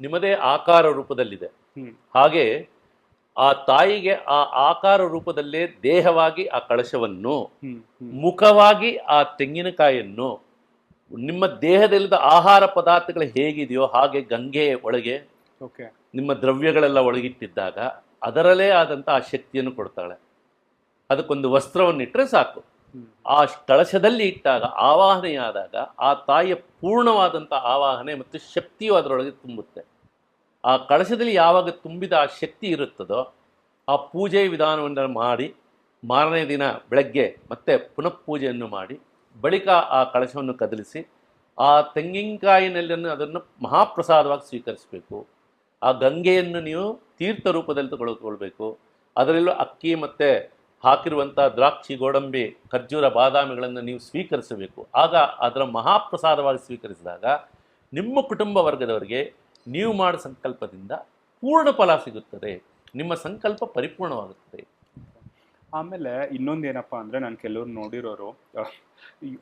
ನಿಮ್ಮದೇ ಆಕಾರ ರೂಪದಲ್ಲಿದೆ. ಹಾಗೆ ಆ ತಾಯಿಗೆ ಆ ಆಕಾರ ರೂಪದಲ್ಲೇ ದೇಹವಾಗಿ ಆ ಕಳಶವನ್ನು, ಮುಖವಾಗಿ ಆ ತೆಂಗಿನಕಾಯಿಯನ್ನು, ನಿಮ್ಮ ದೇಹದಲ್ಲಿದ್ದ ಆಹಾರ ಪದಾರ್ಥಗಳು ಹೇಗಿದೆಯೋ ಹಾಗೆ ಗಂಗೆ ಒಳಗೆ ನಿಮ್ಮ ದ್ರವ್ಯಗಳೆಲ್ಲ ಒಳಗಿಟ್ಟಿದ್ದಾಗ ಅದರಲ್ಲೇ ಆದಂಥ ಆ ಶಕ್ತಿಯನ್ನು ಕೊಡ್ತಾಳೆ. ಅದಕ್ಕೊಂದು ವಸ್ತ್ರವನ್ನಿಟ್ಟರೆ ಸಾಕು. ಆ ಕಳಶದಲ್ಲಿ ಇಟ್ಟಾಗ ಆವಾಹನೆಯಾದಾಗ ಆ ತಾಯಿಯ ಪೂರ್ಣವಾದಂಥ ಆವಾಹನೆ ಮತ್ತು ಶಕ್ತಿಯು ಅದರೊಳಗೆ ತುಂಬುತ್ತೆ. ಆ ಕಳಶದಲ್ಲಿ ಯಾವಾಗ ತುಂಬಿದ ಆ ಶಕ್ತಿ ಇರುತ್ತದೋ ಆ ಪೂಜೆ ವಿಧಾನವನ್ನು ಮಾಡಿ ಮಾರನೇ ದಿನ ಬೆಳಗ್ಗೆ ಮತ್ತೆ ಪುನಃ ಪೂಜೆಯನ್ನು ಮಾಡಿ ಬಳಿಕ ಆ ಕಳಶವನ್ನು ಕದಲಿಸಿ ಆ ತೆಂಗಿನಕಾಯಿನಲ್ಲಿ ಅದನ್ನು ಮಹಾಪ್ರಸಾದವಾಗಿ ಸ್ವೀಕರಿಸಬೇಕು. ಆ ಗಂಗೆಯನ್ನು ನೀವು ತೀರ್ಥ ರೂಪದಲ್ಲಿ ತೆಗೆದುಕೊಳ್ಬೇಕು. ಅದರಲ್ಲೂ ಅಕ್ಕಿ ಮತ್ತು ಹಾಕಿರುವಂಥ ದ್ರಾಕ್ಷಿ, ಗೋಡಂಬಿ, ಖರ್ಜೂರ, ಬಾದಾಮಿಗಳನ್ನು ನೀವು ಸ್ವೀಕರಿಸಬೇಕು. ಆಗ ಅದರ ಮಹಾಪ್ರಸಾದವಾಗಿ ಸ್ವೀಕರಿಸಿದಾಗ ನಿಮ್ಮ ಕುಟುಂಬ ವರ್ಗದವರಿಗೆ ನೀವು ಮಾಡೋ ಸಂಕಲ್ಪದಿಂದ ಪೂರ್ಣ ಫಲ ಸಿಗುತ್ತದೆ, ನಿಮ್ಮ ಸಂಕಲ್ಪ ಪರಿಪೂರ್ಣವಾಗುತ್ತದೆ. ಆಮೇಲೆ ಇನ್ನೊಂದೇನಪ್ಪ ಅಂದರೆ, ನಾನು ಕೆಲವ್ರು ನೋಡಿರೋರು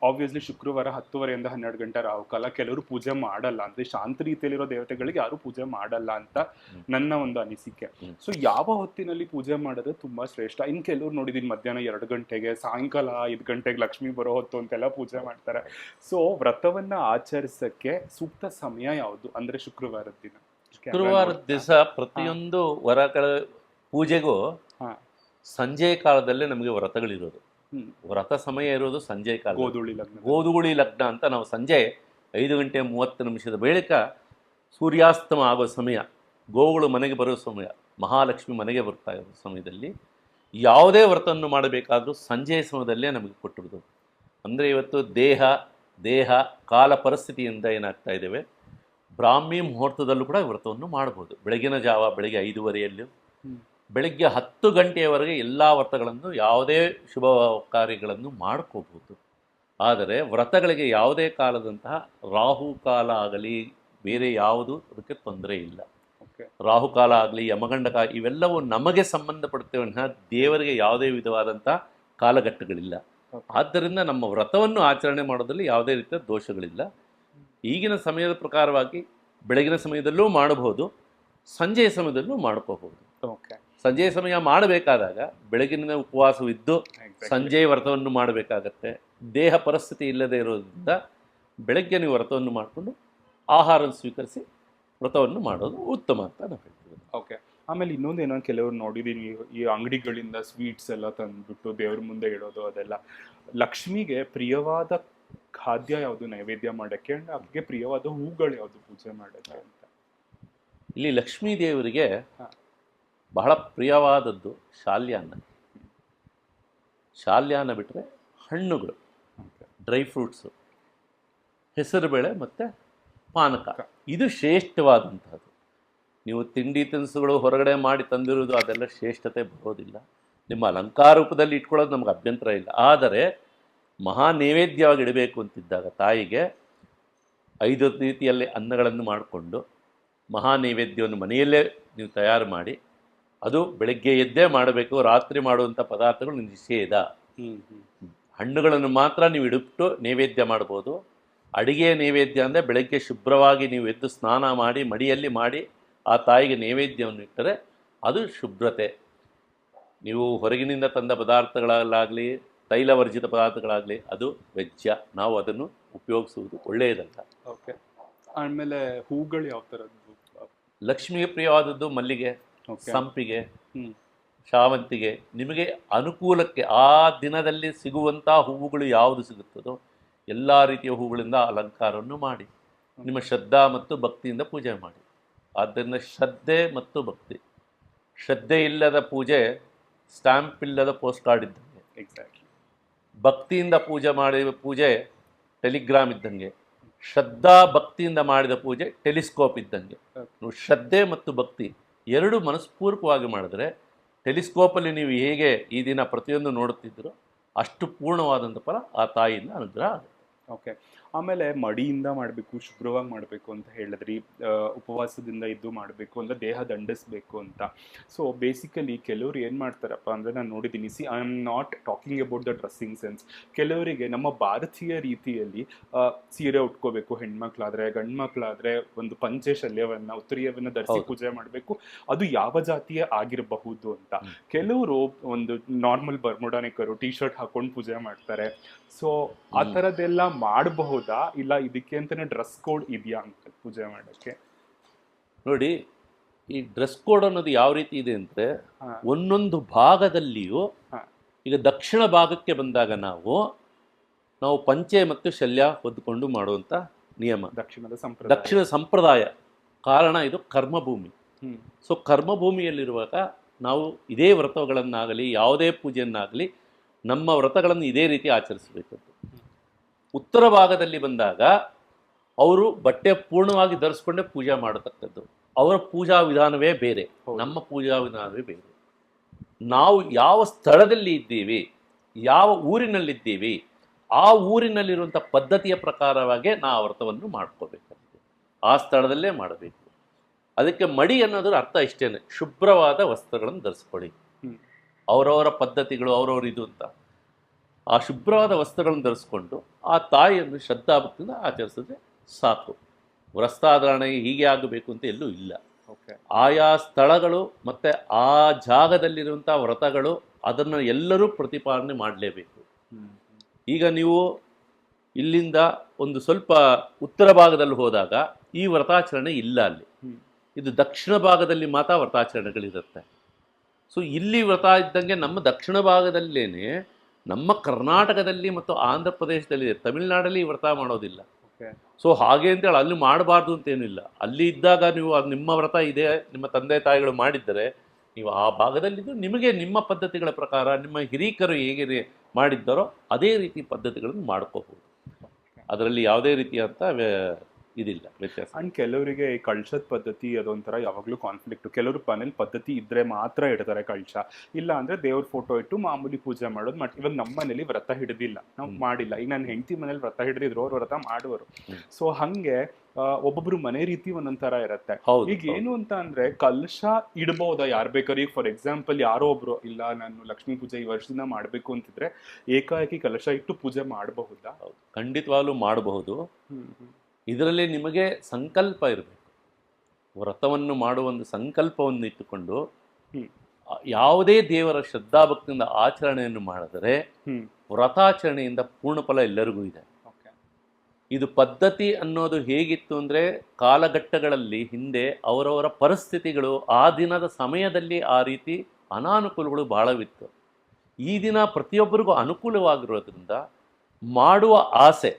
ಆಬ್ವಿಯಸ್ಲಿ ಶುಕ್ರವಾರ 10:30 12 ಗಂಟೆ ರಾಹುಕಾಲ, ಕೆಲವರು ಪೂಜೆ ಮಾಡಲ್ಲ, ಅಂದರೆ ಶಾಂತ ರೀತಿಯಲ್ಲಿರೋ ದೇವತೆಗಳಿಗೆ ಯಾರು ಪೂಜೆ ಮಾಡಲ್ಲ ಅಂತ ನನ್ನ ಒಂದು ಅನಿಸಿಕೆ. ಸೊ ಯಾವ ಹೊತ್ತಿನಲ್ಲಿ ಪೂಜೆ ಮಾಡೋದು ತುಂಬ ಶ್ರೇಷ್ಠ? ಇನ್ನು ಕೆಲವ್ರು ನೋಡಿದೀನಿ ಮಧ್ಯಾಹ್ನ 2 ಗಂಟೆಗೆ, ಸಾಯಂಕಾಲ 5 ಗಂಟೆಗೆ ಲಕ್ಷ್ಮಿ ಬರೋ ಹೊತ್ತು ಅಂತೆಲ್ಲ ಪೂಜೆ ಮಾಡ್ತಾರೆ. ಸೊ ವ್ರತವನ್ನು ಆಚರಿಸೋಕ್ಕೆ ಸೂಕ್ತ ಸಮಯ ಯಾವುದು? ಅಂದರೆ ಶುಕ್ರವಾರದ ದಿನ, ಶುಕ್ರವಾರದ ದಿವಸ ಪ್ರತಿಯೊಂದು ವರಗಳ ಪೂಜೆಗೂ ಸಂಜೆ ಕಾಲದಲ್ಲೇ ನಮಗೆ ವ್ರತಗಳಿರೋದು. ವ್ರತ ಸಮಯ ಇರೋದು ಸಂಜೆ ಕಾಲ, ಗೋಧೂಳಿ ಲಗ್ನ ಅಂತ. ನಾವು ಸಂಜೆ 5:30 ಬಳಿಕ ಸೂರ್ಯಾಸ್ತಮ ಆಗೋ ಸಮಯ, ಗೋವುಗಳು ಮನೆಗೆ ಬರೋ ಸಮಯ, ಮಹಾಲಕ್ಷ್ಮಿ ಮನೆಗೆ ಬರ್ತಾ ಇರೋ ಸಮಯದಲ್ಲಿ ಯಾವುದೇ ವ್ರತವನ್ನು ಮಾಡಬೇಕಾದ್ರೂ ಸಂಜೆಯ ಸಮಯದಲ್ಲೇ ನಮಗೆ ಕೊಟ್ಟಿರೋದು. ಅಂದರೆ ಇವತ್ತು ದೇಹ ಕಾಲ ಪರಿಸ್ಥಿತಿಯಿಂದ ಏನಾಗ್ತಾ ಇದ್ದೇವೆ, ಬ್ರಾಹ್ಮಿ ಮುಹೂರ್ತದಲ್ಲೂ ಕೂಡ ವ್ರತವನ್ನು ಮಾಡ್ಬೋದು. ಬೆಳಗಿನ ಜಾವ ಬೆಳಗ್ಗೆ 5:30 ಬೆಳಗ್ಗೆ 10 ಗಂಟೆಯವರೆಗೆ ಎಲ್ಲ ವ್ರತಗಳನ್ನು, ಯಾವುದೇ ಶುಭ ಕಾರ್ಯಗಳನ್ನು ಮಾಡ್ಕೋಬೋದು. ಆದರೆ ವ್ರತಗಳಿಗೆ ಯಾವುದೇ ಕಾಲದಂತಹ ರಾಹುಕಾಲ ಆಗಲಿ ಬೇರೆ ಯಾವುದು ಅದಕ್ಕೆ ತೊಂದರೆ ಇಲ್ಲ. ರಾಹುಕಾಲ ಆಗಲಿ ಯಮಗಂಡಕ ಇವೆಲ್ಲವೂ ನಮಗೆ ಸಂಬಂಧಪಡುತ್ತೇವೆ, ದೇವರಿಗೆ ಯಾವುದೇ ವಿಧವಾದಂಥ ಕಾಲಘಟ್ಟಗಳಿಲ್ಲ. ಆದ್ದರಿಂದ ನಮ್ಮ ವ್ರತವನ್ನು ಆಚರಣೆ ಮಾಡೋದ್ರಲ್ಲಿ ಯಾವುದೇ ರೀತಿಯ ದೋಷಗಳಿಲ್ಲ. ಈಗಿನ ಸಮಯದ ಪ್ರಕಾರವಾಗಿ ಬೆಳಗಿನ ಸಮಯದಲ್ಲೂ ಮಾಡಬಹುದು, ಸಂಜೆಯ ಸಮಯದಲ್ಲೂ ಮಾಡ್ಕೋಬಹುದು. ಸಂಜೆಯ ಸಮಯ ಮಾಡಬೇಕಾದಾಗ ಬೆಳಗಿನ ಉಪವಾಸವಿದ್ದು ಸಂಜೆಯ ವ್ರತವನ್ನು ಮಾಡಬೇಕಾಗತ್ತೆ. ದೇಹ ಪರಿಸ್ಥಿತಿ ಇಲ್ಲದೆ ಇರೋದ್ರಿಂದ ಬೆಳಗ್ಗೆ ನೀವು ವ್ರತವನ್ನು ಮಾಡಿಕೊಂಡು ಆಹಾರ ಸ್ವೀಕರಿಸಿ ವ್ರತವನ್ನು ಮಾಡೋದು ಉತ್ತಮ ಅಂತ ನಾವು ಹೇಳ್ತೀವಿ. ಓಕೆ. ಆಮೇಲೆ ಇನ್ನೊಂದು ಏನೋ ಕೆಲವರು ನೋಡಿದ್ದೀನಿ, ಈ ಅಂಗಡಿಗಳಿಂದ ಸ್ವೀಟ್ಸ್ ಎಲ್ಲ ತಂದುಬಿಟ್ಟು ದೇವ್ರ ಮುಂದೆ ಇಡೋದು, ಅದೆಲ್ಲ. ಲಕ್ಷ್ಮಿಗೆ ಪ್ರಿಯವಾದ ಖಾದ್ಯ ಯಾವುದು ನೈವೇದ್ಯ ಮಾಡೋಕ್ಕೆ, ಅಂಡ್ ಅವ್ರಿಗೆ ಪ್ರಿಯವಾದ ಹೂಗಳು ಯಾವುದು ಪೂಜೆ ಮಾಡೋಕ್ಕೆ ಅಂತ? ಇಲ್ಲಿ ಲಕ್ಷ್ಮೀ ದೇವರಿಗೆ ಬಹಳ ಪ್ರಿಯವಾದದ್ದು ಶಾಲ್ಯಾನ್ನ. ಶಾಲ್ಯಾನ್ನ ಬಿಟ್ಟರೆ ಹಣ್ಣುಗಳು, ಡ್ರೈ ಫ್ರೂಟ್ಸು, ಹೆಸರುಬೇಳೆ ಮತ್ತು ಪಾನಕ, ಇದು ಶ್ರೇಷ್ಠವಾದಂಥದ್ದು. ನೀವು ತಿಂಡಿ ತಿನಿಸುಗಳು ಹೊರಗಡೆ ಮಾಡಿ ತಂದಿರೋದು ಅದೆಲ್ಲ ಶ್ರೇಷ್ಠತೆ ಬರೋದಿಲ್ಲ. ನಿಮ್ಮ ಅಲಂಕಾರ ರೂಪದಲ್ಲಿ ಇಟ್ಕೊಳ್ಳೋದು ನಮಗೆ ಅಭ್ಯಂತರ ಇಲ್ಲ. ಆದರೆ ಮಹಾ ನೈವೇದ್ಯವಾಗಿ ಇಡಬೇಕು ಅಂತಿದ್ದಾಗ ತಾಯಿಗೆ 5 ರೀತಿಯಲ್ಲಿ ಅನ್ನಗಳನ್ನು ಮಾಡಿಕೊಂಡು ಮಹಾ ನೈವೇದ್ಯವನ್ನು ಮನೆಯಲ್ಲೇ ನೀವು ತಯಾರು ಮಾಡಿ ಅದು ಬೆಳಗ್ಗೆ ಎದ್ದೇ ಮಾಡಬೇಕು. ರಾತ್ರಿ ಮಾಡುವಂಥ ಪದಾರ್ಥಗಳು ನಿಷೇಧ. ಹಣ್ಣುಗಳನ್ನು ಮಾತ್ರ ನೀವು ಇಡುಬಿಟ್ಟು ನೈವೇದ್ಯ ಮಾಡ್ಬೋದು. ಅಡಿಗೆ ನೈವೇದ್ಯ ಅಂದರೆ ಬೆಳಗ್ಗೆ ಶುಭ್ರವಾಗಿ ನೀವು ಎದ್ದು ಸ್ನಾನ ಮಾಡಿ ಮಡಿಯಲ್ಲಿ ಮಾಡಿ ಆ ತಾಯಿಗೆ ನೈವೇದ್ಯವನ್ನು ಇಟ್ಟರೆ ಅದು ಶುಭ್ರತೆ. ನೀವು ಹೊರಗಿನಿಂದ ತಂದ ಪದಾರ್ಥಗಳಾಗಲಿ ತೈಲವರ್ಜಿತ ಪದಾರ್ಥಗಳಾಗಲಿ ಅದು ವೆಜ್ಜ. ನಾವು ಅದನ್ನು ಉಪಯೋಗಿಸುವುದು ಒಳ್ಳೆಯದಲ್ಲ. ಓಕೆ. ಆಮೇಲೆ ಹೂಗಳು ಯಾವ ಥರದ್ದು? ಲಕ್ಷ್ಮಿಗೆ ಪ್ರಿಯವಾದದ್ದು ಮಲ್ಲಿಗೆ, ಸಂಪಿಗೆ, ಶಾವಂತಿಗೆ. ನಿಮಗೆ ಅನುಕೂಲಕ್ಕೆ ಆ ದಿನದಲ್ಲಿ ಸಿಗುವಂಥ ಹೂವುಗಳು ಯಾವುದು ಸಿಗುತ್ತದೋ ಎಲ್ಲ ರೀತಿಯ ಹೂಗಳಿಂದ ಅಲಂಕಾರವನ್ನು ಮಾಡಿ ನಿಮ್ಮ ಶ್ರದ್ಧಾ ಮತ್ತು ಭಕ್ತಿಯಿಂದ ಪೂಜೆ ಮಾಡಿ. ಆದ್ದರಿಂದ ಶ್ರದ್ಧೆ ಮತ್ತು ಭಕ್ತಿ. ಶ್ರದ್ಧೆ ಇಲ್ಲದ ಪೂಜೆ ಸ್ಟ್ಯಾಂಪ್ ಇಲ್ಲದ ಪೋಸ್ಟ್ ಕಾರ್ಡ್ ಇದ್ದಂಗೆ. ಎಕ್ಸಾಕ್ಟ್ಲಿ. ಭಕ್ತಿಯಿಂದ ಪೂಜೆ ಮಾಡಿದ ಪೂಜೆ ಟೆಲಿಗ್ರಾಮ್ ಇದ್ದಂಗೆ. ಶ್ರದ್ಧಾ ಭಕ್ತಿಯಿಂದ ಮಾಡಿದ ಪೂಜೆ ಟೆಲಿಸ್ಕೋಪ್ ಇದ್ದಂಗೆ. ನೀವು ಶ್ರದ್ಧೆ ಮತ್ತು ಭಕ್ತಿ ಎರಡು ಮನಸ್ಪೂರ್ವಕವಾಗಿ ಮಾಡಿದ್ರೆ ಟೆಲಿಸ್ಕೋಪಲ್ಲಿ ನೀವು ಹೇಗೆ ಈ ದಿನ ಪ್ರತಿಯೊಂದು ನೋಡುತ್ತಿದ್ದರೋ ಅಷ್ಟು ಪೂರ್ಣವಾದಂಥ ಫಲ ಆ ತಾಯಿಯಿಂದ ಅನುಗ್ರಹ ಆಗುತ್ತೆ. ಓಕೆ. ಆಮೇಲೆ ಮಡಿಯಿಂದ ಮಾಡಬೇಕು, ಶುಭ್ರವಾಗಿ ಮಾಡಬೇಕು ಅಂತ ಹೇಳಿದ್ರಿ. ಉಪವಾಸದಿಂದ ಇದ್ದು ಮಾಡಬೇಕು ಅಂದರೆ ದೇಹ ದಂಡಿಸ್ಬೇಕು ಅಂತ. ಸೊ ಬೇಸಿಕಲಿ ಕೆಲವರು ಏನು ಮಾಡ್ತಾರಪ್ಪ ಅಂದರೆ, ನಾನು ನೋಡಿದ್ದೀನಿ, I am not talking about the dressing sense. ಕೆಲವರಿಗೆ ನಮ್ಮ ಭಾರತೀಯ ರೀತಿಯಲ್ಲಿ ಸೀರೆ ಉಟ್ಕೋಬೇಕು ಹೆಣ್ಮಕ್ಳಾದರೆ, ಗಂಡು ಮಕ್ಕಳಾದರೆ ಒಂದು ಪಂಚೆ ಶಲ್ಯವನ್ನು ಉತ್ತರೀಯವನ್ನು ಧರಿಸಿ ಪೂಜೆ ಮಾಡಬೇಕು, ಅದು ಯಾವ ಜಾತಿಯೇ ಆಗಿರಬಹುದು ಅಂತ. ಕೆಲವರು ಒಂದು ನಾರ್ಮಲ್ ಬರ್ಮುಡಾನಿಕರು ಟೀ ಶರ್ಟ್ ಹಾಕೊಂಡು ಪೂಜೆ ಮಾಡ್ತಾರೆ. ಸೊ ಆ ಥರದ್ದೆಲ್ಲ ಮಾಡಬಹುದಾ, ಇಲ್ಲ ಇದಕ್ಕೆ ಅಂತಾನೆ ಡ್ರೆಸ್ ಕೋಡ್ ಇದೆಯಾ ಅಂತ ಪೂಜೆ ಮಾಡೋಕ್ಕೆ? ನೋಡಿ, ಈ ಡ್ರೆಸ್ ಕೋಡ್ ಅನ್ನೋದು ಯಾವ ರೀತಿ ಇದೆ ಅಂದರೆ, ಒಂದೊಂದು ಭಾಗದಲ್ಲಿಯೂ ಈಗ ದಕ್ಷಿಣ ಭಾಗಕ್ಕೆ ಬಂದಾಗ ನಾವು ಪಂಚೆ ಮತ್ತು ಶಲ್ಯ ಹೊದ್ದುಕೊಂಡು ಮಾಡುವಂಥ ನಿಯಮ ದಕ್ಷಿಣ ಸಂಪ್ರದಾಯ. ಕಾರಣ ಇದು ಕರ್ಮಭೂಮಿ. ಸೊ ಕರ್ಮಭೂಮಿಯಲ್ಲಿರುವಾಗ ನಾವು ಇದೇ ವ್ರತಗಳನ್ನಾಗಲಿ ಯಾವುದೇ ಪೂಜೆಯನ್ನಾಗಲಿ ನಮ್ಮ ವ್ರತಗಳನ್ನು ಇದೇ ರೀತಿ ಆಚರಿಸಬೇಕು. ಉತ್ತರ ಭಾಗದಲ್ಲಿ ಬಂದಾಗ ಅವರು ಬಟ್ಟೆ ಪೂರ್ಣವಾಗಿ ಧರಿಸ್ಕೊಂಡೇ ಪೂಜೆ ಮಾಡತಕ್ಕದ್ದು. ಅವರ ಪೂಜಾ ವಿಧಾನವೇ ಬೇರೆ, ನಮ್ಮ ಪೂಜಾ ವಿಧಾನವೇ ಬೇರೆ. ನಾವು ಯಾವ ಸ್ಥಳದಲ್ಲಿ ಇದ್ದೀವಿ, ಯಾವ ಊರಿನಲ್ಲಿದ್ದೀವಿ, ಆ ಊರಿನಲ್ಲಿರುವಂಥ ಪದ್ಧತಿಯ ಪ್ರಕಾರವಾಗಿ ನಾವು ವ್ರತವನ್ನು ಮಾಡ್ಕೋಬೇಕಾಗಿದೆ. ಆ ಸ್ಥಳದಲ್ಲೇ ಮಾಡಬೇಕು. ಅದಕ್ಕೆ ಮಡಿ ಅನ್ನೋದ್ರ ಅರ್ಥ ಇಷ್ಟೇ, ಶುಭ್ರವಾದ ವಸ್ತ್ರಗಳನ್ನು ಧರಿಸ್ಕೊಳ್ಳಿ. ಅವರವರ ಪದ್ಧತಿಗಳು ಅವರವರು ಇದು ಅಂತ ಆ ಶುಭ್ರವಾದ ವಸ್ತ್ರಗಳನ್ನು ಧರಿಸ್ಕೊಂಡು ಆ ತಾಯಿಯನ್ನು ಶ್ರದ್ಧಾಭಕ್ತಿಯಿಂದ ಆಚರಿಸಿದ್ರೆ ಸಾಕು. ವಸ್ತ್ರಾಧಾರಣೆ ಹೀಗೆ ಆಗಬೇಕು ಅಂತ ಎಲ್ಲೂ ಇಲ್ಲ. ಆಯಾ ಸ್ಥಳಗಳು ಮತ್ತು ಆ ಜಾಗದಲ್ಲಿರುವಂಥ ವ್ರತಗಳು ಅದನ್ನು ಎಲ್ಲರೂ ಪ್ರತಿಪಾದನೆ ಮಾಡಲೇಬೇಕು. ಈಗ ನೀವು ಇಲ್ಲಿಂದ ಒಂದು ಸ್ವಲ್ಪ ಉತ್ತರ ಭಾಗದಲ್ಲಿ ಹೋದಾಗ ಈ ವ್ರತಾಚರಣೆ ಇಲ್ಲ. ಅಲ್ಲಿ ಇದು ದಕ್ಷಿಣ ಭಾಗದಲ್ಲಿ ಮಾತ್ರ ವ್ರತಾಚರಣೆಗಳಿರುತ್ತೆ. ಸೊ ಇಲ್ಲಿ ವ್ರತ ಇದ್ದಂಗೆ ನಮ್ಮ ದಕ್ಷಿಣ ಭಾಗದಲ್ಲೇನೆ ನಮ್ಮ ಕರ್ನಾಟಕದಲ್ಲಿ ಮತ್ತು ಆಂಧ್ರ ಪ್ರದೇಶದಲ್ಲಿ ತಮಿಳುನಾಡಲ್ಲಿ ವ್ರತ ಮಾಡೋದಿಲ್ಲ. ಸೊ ಹಾಗೆ ಅಂತೇಳಿ ಅಲ್ಲಿ ಮಾಡಬಾರ್ದು ಅಂತೇನಿಲ್ಲ. ಅಲ್ಲಿ ಇದ್ದಾಗ ನೀವು ಅದು ನಿಮ್ಮ ವ್ರತ ಇದೆ, ನಿಮ್ಮ ತಂದೆ ತಾಯಿಗಳು ಮಾಡಿದ್ದರೆ ನೀವು ಆ ಭಾಗದಲ್ಲಿದ್ದು ನಿಮಗೆ ನಿಮ್ಮ ಪದ್ಧತಿಗಳ ಪ್ರಕಾರ ನಿಮ್ಮ ಹಿರೀಕರು ಹೇಗೆ ಮಾಡಿದ್ದಾರೋ ಅದೇ ರೀತಿ ಪದ್ಧತಿಗಳನ್ನು ಮಾಡ್ಕೋಬಹುದು. ಅದರಲ್ಲಿ ಯಾವುದೇ ರೀತಿಯಂಥ ಇದಿಲ್ಲ ವ್ಯತ್ಯಾಸ. ಅಂಡ್ ಕೆಲವರಿಗೆ ಈ ಕಳಶದ ಪದ್ಧತಿ ಅದೊಂಥರ ಯಾವಾಗಲೂ ಕಾನ್ಫ್ಲಿಕ್ಟ್. ಕೆಲವರು ಮನೇಲಿ ಪದ್ಧತಿ ಇದ್ರೆ ಮಾತ್ರ ಇಡ್ತಾರೆ ಕಳಶ, ಇಲ್ಲ ಅಂದ್ರೆ ದೇವ್ರ ಫೋಟೋ ಇಟ್ಟು ಮಾಮೂಲಿ ಪೂಜೆ ಮಾಡೋದು. ಇವಾಗ ನಮ್ಮ ಮನೇಲಿ ವ್ರತ ಹಿಡಿದಿಲ್ಲ, ನಾವು ಮಾಡಿಲ್ಲ. ಈಗ ನನ್ನ ಹೆಂಡತಿ ಮನೇಲಿ ವ್ರತ ಹಿಡಿದ್ರು ಅವ್ರು ವ್ರತ ಮಾಡುವರು. ಸೊ ಹಂಗೆ ಒಬ್ಬೊಬ್ರು ಮನೆ ರೀತಿ ಒಂದೊಂಥರ ಇರತ್ತೆ. ಈಗ ಏನು ಅಂತ ಅಂದ್ರೆ ಕಲಶ ಇಡಬಹುದಾ ಯಾರು ಬೇಕಾದ್ರೆ? ಈಗ ಫಾರ್ ಎಕ್ಸಾಂಪಲ್ ಯಾರೋ ಒಬ್ರು ಇಲ್ಲ ನಾನು ಲಕ್ಷ್ಮೀ ಪೂಜೆ ಈ ವರ್ಷದಿಂದ ಮಾಡ್ಬೇಕು ಅಂತಿದ್ರೆ ಏಕಾಏಕಿ ಕಲಶ ಇಟ್ಟು ಪೂಜೆ ಮಾಡಬಹುದಾ? ಖಂಡಿತವಾಗ್ಲೂ ಮಾಡಬಹುದು. ಇದರಲ್ಲಿ ನಿಮಗೆ ಸಂಕಲ್ಪ ಇರಬೇಕು. ವ್ರತವನ್ನು ಮಾಡುವ ಒಂದು ಸಂಕಲ್ಪವನ್ನು ಇಟ್ಟುಕೊಂಡು ಯಾವುದೇ ದೇವರ ಶ್ರದ್ಧಾಭಕ್ತಿಯಿಂದ ಆಚರಣೆಯನ್ನು ಮಾಡಿದರೆ ವ್ರತಾಚರಣೆಯಿಂದ ಪೂರ್ಣ ಫಲ ಎಲ್ಲರಿಗೂ ಇದೆ. ಇದು ಪದ್ಧತಿ ಅನ್ನೋದು ಹೇಗಿತ್ತು ಅಂದರೆ, ಕಾಲಘಟ್ಟಗಳಲ್ಲಿ ಹಿಂದೆ ಅವರವರ ಪರಿಸ್ಥಿತಿಗಳು ಆ ದಿನದ ಸಮಯದಲ್ಲಿ ಆ ರೀತಿ ಅನಾನುಕೂಲಗಳು ಬಹಳವಿತ್ತು. ಈ ದಿನ ಪ್ರತಿಯೊಬ್ಬರಿಗೂ ಅನುಕೂಲವಾಗಿರೋದ್ರಿಂದ ಮಾಡುವ ಆಸೆ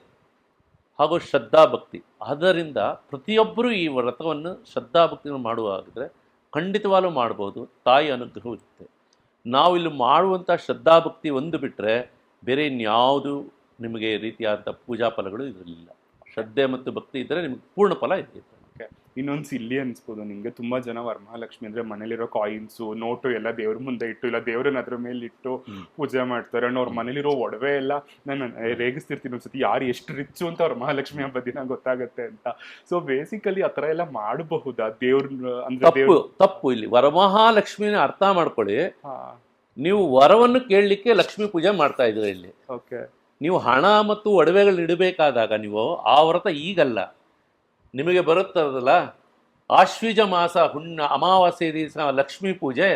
ಹಾಗೂ ಶ್ರದ್ಧಾಭಕ್ತಿ, ಅದರಿಂದ ಪ್ರತಿಯೊಬ್ಬರೂ ಈ ವ್ರತವನ್ನು ಶ್ರದ್ಧಾಭಕ್ತಿಯನ್ನು ಮಾಡುವಾಗಿದ್ದರೆ ಖಂಡಿತವಾಗ್ಲೂ ಮಾಡ್ಬೋದು. ತಾಯಿ ಅನುಗ್ರಹ ಇರುತ್ತೆ. ನಾವು ಇಲ್ಲಿ ಮಾಡುವಂಥ ಶ್ರದ್ಧಾಭಕ್ತಿ ಒಂದು ಬಿಟ್ಟರೆ ಬೇರೆ ಇನ್ಯಾವುದು ನಿಮಗೆ ರೀತಿಯಾದಂಥ ಪೂಜಾ ಫಲಗಳು ಇದರಲ್ಲಿಲ್ಲ. ಶ್ರದ್ಧೆ ಮತ್ತು ಭಕ್ತಿ ಇದ್ದರೆ ನಿಮಗೆ ಪೂರ್ಣ ಫಲ ಇದೆ. ಓಕೆ. ಇನ್ನೊಂದು ಸಿಲ್ಲಿ ಅನ್ಸ್ಬೋದು ನಿಮ್ಗೆ, ತುಂಬಾ ಜನ ವರಮಹಾಲಕ್ಷ್ಮಿ ಅಂದ್ರೆ ಮನೇಲಿರೋ ಕಾಯಿನ್ಸು ನೋಟು ಎಲ್ಲ ದೇವ್ರ ಮುಂದೆ ಇಟ್ಟು ಇಲ್ಲ ದೇವ್ರನ್ನ ಅದ್ರ ಮೇಲೆ ಇಟ್ಟು ಪೂಜೆ ಮಾಡ್ತಾರೆ. ಅವ್ರ ಮನೇಲಿರೋ ಒಡವೆ ಎಲ್ಲ ನಾನು ರೇಗಿಸ್ತಿರ್ತೀನಿ ಒಂದ್ಸತಿ, ಯಾರು ಎಷ್ಟು ರಿಚ್ಚು ಅಂತ ಅವ್ರ ಮಹಾಲಕ್ಷ್ಮಿ ಹಬ್ಬದ ದಿನ ಗೊತ್ತಾಗತ್ತೆ ಅಂತ. ಸೊ ಬೇಸಿಕಲಿ ಆತರ ಎಲ್ಲ ಮಾಡಬಹುದಾ ದೇವ್ರ ಅಂದ್ರೆ ತಪ್ಪು. ಇಲ್ಲಿ ವರಮಹಾಲಕ್ಷ್ಮಿನ ಅರ್ಥ ಮಾಡ್ಕೊಳ್ಳಿ. ನೀವು ವರವನ್ನು ಕೇಳಲಿಕ್ಕೆ ಲಕ್ಷ್ಮೀ ಪೂಜೆ ಮಾಡ್ತಾ ಇದ್ದೀರಾ ಇಲ್ಲಿ. ಓಕೆ. ನೀವು ಹಣ ಮತ್ತು ಒಡವೆಗಳು ಇಡಬೇಕಾದಾಗ ನೀವು ಆ ವ್ರತ ಈಗಲ್ಲ, ನಿಮಗೆ ಬರುತ್ತದಲ್ಲ ಆಶ್ವೀಜ ಮಾಸ ಅಮಾವಾಸ್ಯೆ ದಿವಸ ಲಕ್ಷ್ಮೀ ಪೂಜೆ,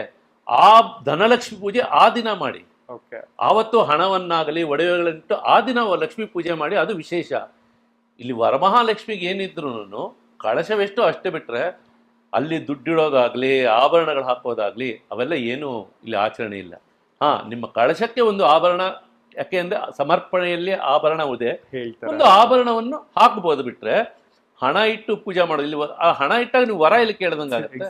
ಆ ಧನಲಕ್ಷ್ಮಿ ಪೂಜೆ ಆ ದಿನ ಮಾಡಿ. ಓಕೆ. ಆವತ್ತು ಹಣವನ್ನಾಗಲಿ ಒಡವೆಗಳನ್ನಿಟ್ಟು ಆ ದಿನ ಲಕ್ಷ್ಮೀ ಪೂಜೆ ಮಾಡಿ, ಅದು ವಿಶೇಷ. ಇಲ್ಲಿ ವರಮಹಾಲಕ್ಷ್ಮಿಗೆ ಏನಿದ್ರು ಕಳಶವೆಷ್ಟು ಅಷ್ಟೇ ಬಿಟ್ಟರೆ ಅಲ್ಲಿ ದುಡ್ಡಿಡೋದಾಗ್ಲಿ ಆಭರಣಗಳು ಹಾಕೋದಾಗ್ಲಿ ಅವೆಲ್ಲ ಏನು ಇಲ್ಲಿ ಆಚರಣೆ ಇಲ್ಲ. ನಿಮ್ಮ ಕಳಶಕ್ಕೆ ಒಂದು ಆಭರಣ, ಯಾಕೆ ಅಂದ್ರೆ ಸಮರ್ಪಣೆಯಲ್ಲಿ ಆಭರಣ ಇದೆ, ಒಂದು ಆಭರಣವನ್ನು ಹಾಕಬಹುದು. ಬಿಟ್ರೆ ಹಣ ಇಟ್ಟು ಪೂಜೆ ಮಾಡೋದು, ಇಲ್ಲಿ ಆ ಹಣ ಇಟ್ಟಾಗ ನೀವು ವರ ಇಲ್ಲಿ ಕೇಳ್ದಂಗಾಗುತ್ತೆ.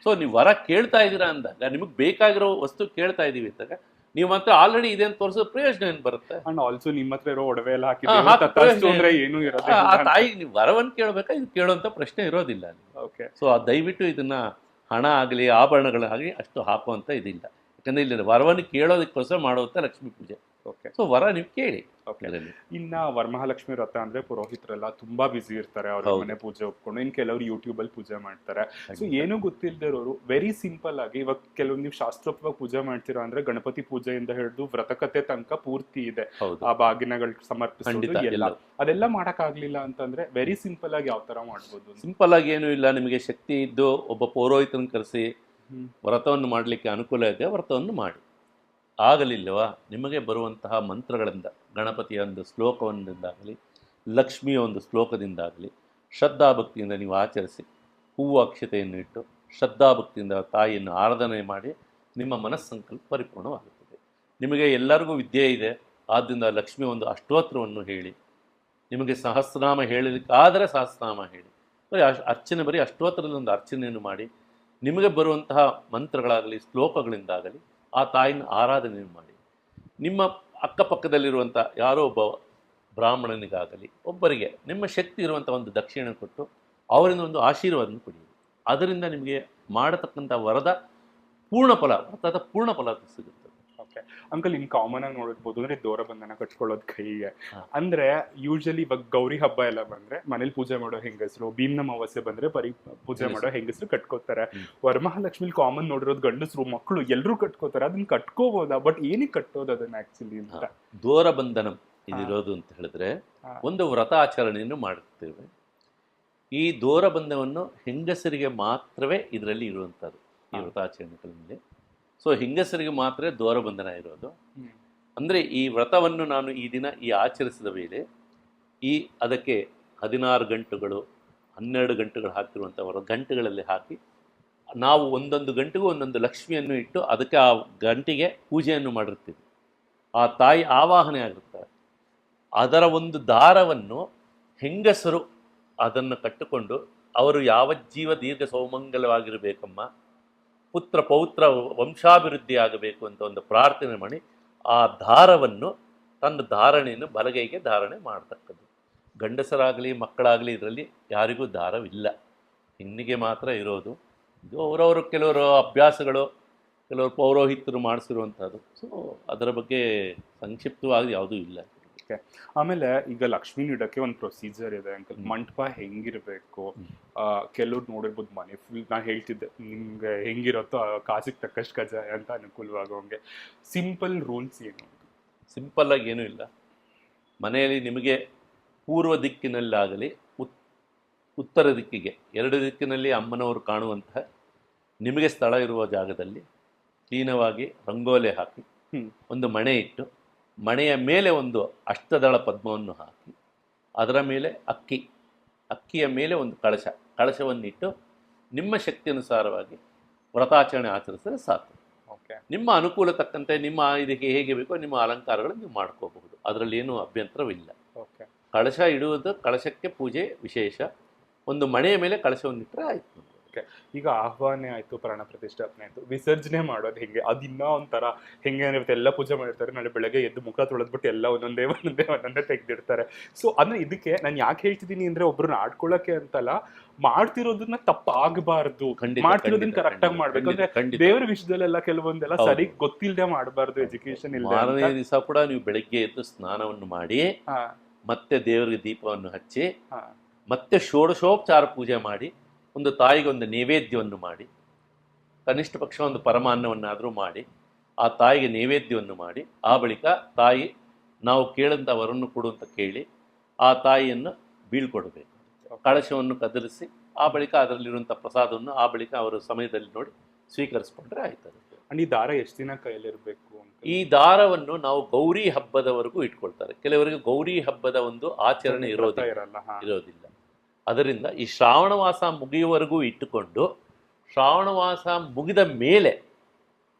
ಸೊ ನೀವು ವರ ಕೇಳ್ತಾ ಇದ್ದೀರಾ ಅಂದಾಗ, ನಿಮಗೆ ಬೇಕಾಗಿರೋ ವಸ್ತು ಕೇಳ್ತಾ ಇದೀವಿ ಅಂದಾಗ ನೀವು ಮಾತ್ರ ಆಲ್ರೆಡಿ ಇದೆ ಅಂತ ತೋರಿಸೋ ಪ್ರಯೋಜನ ಏನು ಬರುತ್ತೆ? ಅಂಡ್ ಆಲ್ಸೋ ನಿಮ್ಮ ಹತ್ರ ಇರೋ ಒಡವೆ ಎಲ್ಲ ಹಾಕಿದ್ರೆ ಏನು ಇರೋದು, ಆ ತಾಯಿಗೆ ನೀವು ವರವನ್ನು ಕೇಳಬೇಕಾ, ಇದು ಕೇಳುವಂತ ಪ್ರಶ್ನೆ ಇರೋದಿಲ್ಲ. ಓಕೆ. ಸೊ ದಯವಿಟ್ಟು ಇದನ್ನ ಹಣ ಆಗಲಿ ಆಭರಣಗಳಾಗಲಿ ಅಷ್ಟು ಹಾಕುವಂತ ಇದಿಲ್ಲ. ಯಾಕಂದ್ರೆ ಇಲ್ಲಿ ವರವನ್ನು ಕೇಳೋದಕ್ಕೋಸ್ಕರ ಮಾಡುವಂತ ಲಕ್ಷ್ಮೀ ಪೂಜೆ. ಓಕೆ. ಸೊ ವರ ನೀವು ಕೇಳಿ. ಇನ್ನ ವರಮಹಾಲಕ್ಷ್ಮಿ ವ್ರತ ಅಂದ್ರೆ ಪುರೋಹಿತರೆಲ್ಲ ತುಂಬಾ ಬಿಸಿ ಇರ್ತಾರೆ, ಅವ್ರ ಮನೆ ಪೂಜೆ ಒಪ್ಕೊಂಡು. ಇನ್ ಕೆಲವರು ಯೂಟ್ಯೂಬ್ ಅಲ್ಲಿ ಪೂಜೆ ಮಾಡ್ತಾರೆ. ಸೊ ಏನೂ ಗೊತ್ತಿಲ್ದಿರೋರು ವೆರಿ ಸಿಂಪಲ್ ಆಗಿ, ಇವಾಗ ಕೆಲವು ನೀವು ಶಾಸ್ತ್ರೋಕ್ತವಾಗಿ ಪೂಜೆ ಮಾಡ್ತೀರಾ ಅಂದ್ರೆ ಗಣಪತಿ ಪೂಜೆಯಿಂದ ಹಿಡಿದು ವ್ರತಕತೆ ತನಕ ಪೂರ್ತಿ ಇದೆ. ಆ ಬಾಗಿನಗಳು ಸಮರ್ಪಿಸೋದು ಎಲ್ಲ, ಅದೆಲ್ಲ ಮಾಡಕ್ ಆಗ್ಲಿಲ್ಲ ಅಂತಂದ್ರೆ ವೆರಿ ಸಿಂಪಲ್ ಆಗಿ ಯಾವ ತರ ಮಾಡ್ಬೋದು? ಸಿಂಪಲ್ ಆಗಿ ಏನು ಇಲ್ಲ, ನಿಮಗೆ ಶಕ್ತಿ ಇದ್ದು ಒಬ್ಬ ಪೌರೋಹಿತನ ಕರೆಸಿ ವ್ರತವನ್ನು ಮಾಡಲಿಕ್ಕೆ ಅನುಕೂಲ ಇದೆ, ವ್ರತವನ್ನು ಮಾಡಿ. ಆಗಲಿಲ್ಲವಾ ನಿಮಗೆ ಬರುವಂತಹ ಮಂತ್ರಗಳಿಂದ, ಗಣಪತಿಯ ಒಂದು ಶ್ಲೋಕವೊಂದಿಂದಾಗಲಿ ಲಕ್ಷ್ಮಿಯ ಒಂದು ಶ್ಲೋಕದಿಂದಾಗಲಿ ಶ್ರದ್ಧಾಭಕ್ತಿಯಿಂದ ನೀವು ಆಚರಿಸಿ, ಹೂವು ಅಕ್ಷತೆಯನ್ನು ಇಟ್ಟು ಶ್ರದ್ಧಾಭಕ್ತಿಯಿಂದ ತಾಯಿಯನ್ನು ಆರಾಧನೆ ಮಾಡಿ ನಿಮ್ಮ ಮನಸ್ಸಂಕಲ್ಪ ಪರಿಪೂರ್ಣವಾಗುತ್ತದೆ. ನಿಮಗೆ ಎಲ್ಲರಿಗೂ ವಿದ್ಯೆ ಇದೆ, ಆದ್ದರಿಂದ ಲಕ್ಷ್ಮಿ ಒಂದು ಅಷ್ಟೋತ್ತರವನ್ನು ಹೇಳಿ, ನಿಮಗೆ ಸಹಸ್ರನಾಮ ಹೇಳಲಿಕ್ಕಾದರೆ ಸಹಸ್ರನಾಮ ಹೇಳಿ, ಅರ್ಚನೆ ಬರೀ ಅಷ್ಟೋತ್ತರದಲ್ಲಿ ಒಂದು ಅರ್ಚನೆಯನ್ನು ಮಾಡಿ, ನಿಮಗೆ ಬರುವಂತಹ ಮಂತ್ರಗಳಾಗಲಿ ಶ್ಲೋಕಗಳಿಂದಾಗಲಿ ಆ ತಾಯಿನ ಆರಾಧನೆ ಮಾಡಿ. ನಿಮ್ಮ ಅಕ್ಕಪಕ್ಕದಲ್ಲಿರುವಂಥ ಯಾರೋ ಒಬ್ಬ ಬ್ರಾಹ್ಮಣನಿಗಾಗಲಿ ಒಬ್ಬರಿಗೆ ನಿಮ್ಮ ಶಕ್ತಿ ಇರುವಂಥ ಒಂದು ದಕ್ಷಿಣೆ ಕೊಟ್ಟು ಅವರಿಂದ ಒಂದು ಆಶೀರ್ವಾದವನ್ನು ಪಡೆಯಿರಿ. ಅದರಿಂದ ನಿಮಗೆ ಮಾಡತಕ್ಕಂಥ ವರದ ಪೂರ್ಣ ಫಲ, ವ್ರತದ ಪೂರ್ಣ ಫಲ ಸಿಗುತ್ತೆ. ಓಕೆ ಅಂಕಲ್, ಇನ್ ಕಾಮನ್ ಆಗಿ ನೋಡಿರ್ಬೋದು ಅಂದ್ರೆ ದೋರ ಬಂಧನ ಕಟ್ಕೊಳ್ಳೋದು ಕೈಗೆ. ಅಂದ್ರೆ ಯೂಶಲಿ ಇವಾಗ ಗೌರಿ ಹಬ್ಬ ಎಲ್ಲ ಬಂದ್ರೆ ಮನೇಲಿ ಪೂಜೆ ಮಾಡೋ ಹೆಂಗಸರು, ಭೀಮ್ನ ಅಮಾವಾಸ್ಯೆ ಬಂದ್ರೆ ಪೂಜೆ ಮಾಡೋ ಹೆಂಗಸರು ಕಟ್ಕೋತಾರೆ. ವರಮಹಾಲಕ್ಷ್ಮಿ ಕಾಮನ್ ನೋಡಿರೋದು ಗಂಡಸರು ಮಕ್ಕಳು ಎಲ್ಲರೂ ಕಟ್ಕೋತಾರೆ. ಅದನ್ನ ಕಟ್ಕೋಬೋದಾ? ಬಟ್ ಏನಕ್ಕೆ ಕಟ್ಟೋದು ಅದನ್ನ ಆಕ್ಚುಲಿ ಅಂತ? ದೋರ ಬಂಧನ ಇದಿರೋದು ಅಂತ ಹೇಳಿದ್ರೆ ಒಂದು ವ್ರತ ಆಚರಣೆಯನ್ನು ಮಾಡುತ್ತೇವೆ. ಈ ದೋರ ಬಂಧನವನ್ನು ಹೆಂಗಸರಿಗೆ ಮಾತ್ರವೇ ಇದರಲ್ಲಿ ಇರುವಂಥದ್ದು, ಈ ವ್ರತಾಚರಣೆಗಳಲ್ಲಿ. ಸೊ ಹೆಂಗಸರಿಗೆ ಮಾತ್ರ ದೋರ ಬಂಧನ ಇರೋದು. ಅಂದರೆ ಈ ವ್ರತವನ್ನು ನಾನು ಈ ದಿನ ಆಚರಿಸಿದ ಮೇಲೆ ಅದಕ್ಕೆ 16 ಗಂಟುಗಳು 12 ಗಂಟುಗಳು ಹಾಕಿರುವಂಥವರ ಗಂಟುಗಳಲ್ಲಿ ಹಾಕಿ ನಾವು ಒಂದೊಂದು ಗಂಟೆಗೂ ಒಂದೊಂದು ಲಕ್ಷ್ಮಿಯನ್ನು ಇಟ್ಟು ಅದಕ್ಕೆ ಆ ಗಂಟೆಗೆ ಪೂಜೆಯನ್ನು ಮಾಡಿರ್ತೀವಿ. ಆ ತಾಯಿ ಆವಾಹನೆ ಆಗಿರ್ತಾರೆ. ಅದರ ಒಂದು ದಾರವನ್ನು ಹೆಂಗಸರು ಅದನ್ನು ಕಟ್ಟಿಕೊಂಡು ಅವರು ಯಾವ ಜೀವ ದೀರ್ಘ ಸೌಮಂಗಲವಾಗಿರಬೇಕಮ್ಮ, ಪುತ್ರ ಪೌತ್ರ ವಂಶಾಭಿವೃದ್ಧಿ ಆಗಬೇಕು ಅಂತ ಒಂದು ಪ್ರಾರ್ಥನೆ ಮಾಡಿ ಆ ದಾರವನ್ನು ತನ್ನ ಧಾರಣೆಯನ್ನು ಬಲಗೈಗೆ ಧಾರಣೆ ಮಾಡ್ತಕ್ಕದ್ದು. ಗಂಡಸರಾಗಲಿ ಮಕ್ಕಳಾಗಲಿ ಇದರಲ್ಲಿ ಯಾರಿಗೂ ದಾರವಿಲ್ಲ, ಹೆಣ್ಣಿಗೆ ಮಾತ್ರ ಇರೋದು. ಇದು ಅವರವರು ಕೆಲವರು ಅಭ್ಯಾಸಗಳು, ಕೆಲವರು ಪೌರೋಹಿತರು ಮಾಡಿಸಿರುವಂಥದ್ದು. ಸೊ ಅದರ ಬಗ್ಗೆ ಸಂಕ್ಷಿಪ್ತವಾಗಿ ಯಾವುದೂ ಇಲ್ಲ. ಆಮೇಲೆ ಈಗ ಲಕ್ಷ್ಮಿ ಇಡಕ್ಕೆ ಒಂದು ಪ್ರೊಸೀಜರ್ ಇದೆ ಅಂಕಲ್. ಮಂಟಪ ಹೆಂಗಿರ್ಬೇಕು? ಕೆಲವ್ರು ನೋಡಿರ್ಬೋದು ಮನೆ ಫುಲ್, ನಾನು ಹೇಳ್ತಿದ್ದೆ ನಿಮ್ಗೆ ಹೆಂಗಿರುತ್ತೋ ಕಾಸಿಗೆ ತಕ್ಕಷ್ಟು ಕಜಾಯ ಅಂತ ಅನುಕೂಲವಾಗೋಂಗೆ. ಸಿಂಪಲ್ ರೂಲ್ಸ್ ಏನು? ಸಿಂಪಲ್ ಆಗಿ ಏನೂ ಇಲ್ಲ. ಮನೆಯಲ್ಲಿ ನಿಮಗೆ ಪೂರ್ವ ದಿಕ್ಕಿನಲ್ಲಾಗಲಿ ಉತ್ತರ ದಿಕ್ಕಿಗೆ, 2 ದಿಕ್ಕಿನಲ್ಲಿ ಅಮ್ಮನವರು ಕಾಣುವಂತಹ ನಿಮಗೆ ಸ್ಥಳ ಇರುವ ಜಾಗದಲ್ಲಿ ಕ್ಲೀನವಾಗಿ ರಂಗೋಲೆ ಹಾಕಿ ಒಂದು ಮಣೆ ಇಟ್ಟು, ಮಣೆಯ ಮೇಲೆ ಒಂದು ಅಷ್ಟದಳ ಪದ್ಮವನ್ನು ಹಾಕಿ, ಅದರ ಮೇಲೆ ಅಕ್ಕಿಯ ಮೇಲೆ ಒಂದು ಕಳಶವನ್ನಿಟ್ಟು ನಿಮ್ಮ ಶಕ್ತಿ ಅನುಸಾರವಾಗಿ ವ್ರತಾಚರಣೆ ಆಚರಿಸಿದ್ರೆ ಸಾಕು. ಓಕೆ. ನಿಮ್ಮ ಅನುಕೂಲ ತಕ್ಕಂತೆ ನಿಮ್ಮ ಇದಕ್ಕೆ ಹೇಗೆ ಬೇಕೋ ನಿಮ್ಮ ಅಲಂಕಾರಗಳನ್ನು ನೀವು ಮಾಡ್ಕೋಬಹುದು, ಅದರಲ್ಲಿ ಏನೂ ಅಭ್ಯಂತರವಿಲ್ಲ. ಓಕೆ. ಕಳಶ ಇಡುವುದು, ಕಳಶಕ್ಕೆ ಪೂಜೆ ವಿಶೇಷ. ಒಂದು ಮಣೆಯ ಮೇಲೆ ಕಳಶವನ್ನಿಟ್ಟರೆ ಆಯಿತು. ಓಕೆ, ಈಗ ಆಹ್ವಾನ ಆಯ್ತು, ಪ್ರಾಣ ಪ್ರತಿಷ್ಠಾಪನೆ ಆಯ್ತು, ವಿಸರ್ಜನೆ ಮಾಡೋದು ಹೆಂಗೆ? ಅದಿನ್ನ ಒಂಥರ ಹೆಂಗೆ ಇರುತ್ತೆ, ಎಲ್ಲ ಪೂಜೆ ಮಾಡಿರ್ತಾರೆ, ನಾಳೆ ಬೆಳಗ್ಗೆ ಎದ್ದು ಮುಖ ತೊಳೆದ್ಬಿಟ್ಟು ಎಲ್ಲ ಒಂದೊಂದೇ ತೆಗ್ದಿರ್ತಾರೆ. ಸೊ ಅಂದ್ರೆ ಇದಕ್ಕೆ ನಾನು ಯಾಕೆ ಹೇಳ್ತಿದ್ದೀನಿ ಅಂದ್ರೆ, ಒಬ್ರನ್ನ ಆಡ್ಕೊಳ್ಳೋಕೆ ಅಂತಲ್ಲ, ಮಾಡ್ತಿರೋದನ್ನ ತಪ್ಪಾಗಬಾರ್ದು, ಖಂಡಿತ, ಮಾಡ್ತಿರೋದನ್ನ ಖಂಡಿತ, ಕರೆಕ್ಟ್ ಆಗಿ ಮಾಡ್ಬೇಕು. ಅಂದ್ರೆ ಖಂಡಿತ. ದೇವರ ವಿಷಯದಲ್ಲೆಲ್ಲ ಕೆಲವೊಂದೆಲ್ಲ ಹೌದು. ಸರಿ ಗೊತ್ತಿಲ್ಲದೆ ಮಾಡಬಾರ್ದು, ಎಜುಕೇಶನ್ ಇಲ್ಲ. ಮಾರನೇ ದಿವಸ ಕೂಡ ನೀವು ಬೆಳಿಗ್ಗೆ ಎದ್ದು ಸ್ನಾನವನ್ನು ಮಾಡಿ ಹಾ ಮತ್ತೆ ದೇವರಿಗೆ ದೀಪವನ್ನು ಹಚ್ಚಿ ಹಾ ಮತ್ತೆ ಷೋಡಶೋಪಚಾರ ಪೂಜೆ ಮಾಡಿ ಒಂದು ತಾಯಿಗೆ ಒಂದು ನೈವೇದ್ಯವನ್ನು ಮಾಡಿ, ಕನಿಷ್ಠ ಪಕ್ಷ ಒಂದು ಪರಮಾನ್ನವನ್ನಾದರೂ ಮಾಡಿ ಆ ತಾಯಿಗೆ ನೈವೇದ್ಯವನ್ನು ಮಾಡಿ, ಆ ಬಳಿಕ ತಾಯಿ ನಾವು ಕೇಳಂತ ವರನ್ನು ಕೊಡು ಅಂತ ಕೇಳಿ ಆ ತಾಯಿಯನ್ನು ಬೀಳ್ಕೊಡ್ಬೇಕು. ಕಳಶವನ್ನು ಕದಲಿಸಿ ಆ ಬಳಿಕ ಅದರಲ್ಲಿರುವಂಥ ಪ್ರಸಾದವನ್ನು ಆ ಬಳಿಕ ಅವರ ಸಮಯದಲ್ಲಿ ನೋಡಿ ಸ್ವೀಕರಿಸ್ಕೊಂಡ್ರೆ ಆಯ್ತದೆ. ಅಂಡ್ ಈ ದಾರ ಎಷ್ಟು ದಿನ ಕೈಯಲ್ಲಿರ್ಬೇಕು ಅಂತ? ಈ ದಾರವನ್ನು ನಾವು ಗೌರಿ ಹಬ್ಬದವರೆಗೂ ಇಟ್ಕೊಳ್ತಾರೆ. ಕೆಲವರಿಗೆ ಗೌರಿ ಹಬ್ಬದ ಒಂದು ಆಚರಣೆ ಇರಲ್ಲ. ಇರೋದಿಲ್ಲ. ಅದರಿಂದ ಈ ಶ್ರಾವಣ ಮಾಸ ಮುಗಿಯುವವರೆಗೂ ಇಟ್ಟುಕೊಂಡು ಶ್ರಾವಣ ಮಾಸ ಮುಗಿದ ಮೇಲೆ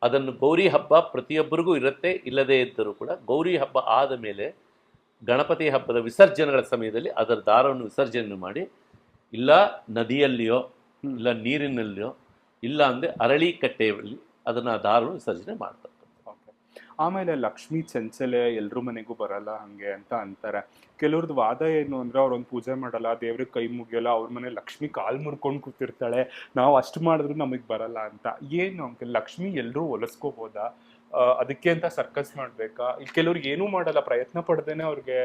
ಅದನ್ನು ಗೌರಿ ಹಬ್ಬ ಪ್ರತಿಯೊಬ್ಬರಿಗೂ ಇರುತ್ತೆ, ಇಲ್ಲದೇ ಇದ್ದರೂ ಕೂಡ ಗೌರಿ ಹಬ್ಬ ಆದ ಮೇಲೆ ಗಣಪತಿ ಹಬ್ಬದ ವಿಸರ್ಜನೆಗಳ ಸಮಯದಲ್ಲಿ ಅದರ ದಾರವನ್ನು ವಿಸರ್ಜನೆ ಮಾಡಿ, ಇಲ್ಲ ನದಿಯಲ್ಲಿಯೋ ಇಲ್ಲ ನೀರಿನಲ್ಲಿಯೋ ಇಲ್ಲ ಅಂದರೆ ಅರಳಿ ಕಟ್ಟೆಯಲ್ಲಿ ಅದನ್ನು ಆ ದಾರವನ್ನು ವಿಸರ್ಜನೆ ಮಾಡ್ತಾರೆ. ಆಮೇಲೆ ಲಕ್ಷ್ಮೀ ಚಂಚಲೆ ಎಲ್ರ ಮನೆಗೂ ಬರಲ್ಲ ಹಂಗೆ ಅಂತ ಅಂತಾರೆ. ಕೆಲವ್ರದ್ದು ವಾದ ಏನು ಅಂದ್ರೆ, ಅವ್ರೊಂದು ಪೂಜೆ ಮಾಡಲ್ಲ, ದೇವ್ರಿಗೆ ಕೈ ಮುಗಿಯಲ್ಲ, ಅವ್ರ ಮನೆ ಲಕ್ಷ್ಮಿ ಕಾಲ್ ಮುರ್ಕೊಂಡು ಕೂತಿರ್ತಾಳೆ, ನಾವು ಅಷ್ಟು ಮಾಡಿದ್ರು ನಮಗೆ ಬರಲ್ಲ ಅಂತ. ಏನು ಅಂಕಲ್, ಲಕ್ಷ್ಮಿ ಎಲ್ಲರೂ ಹೊಲಿಸ್ಕೋಬೋದಾ? ಅದಕ್ಕೆ ಅಂತ ಸರ್ಕಸ್ ಮಾಡ್ಬೇಕಾ? ಕೆಲವ್ರಿಗೆ ಏನೂ ಮಾಡಲ್ಲ, ಪ್ರಯತ್ನ ಪಡ್ದೇನೆ ಅವ್ರಿಗೆ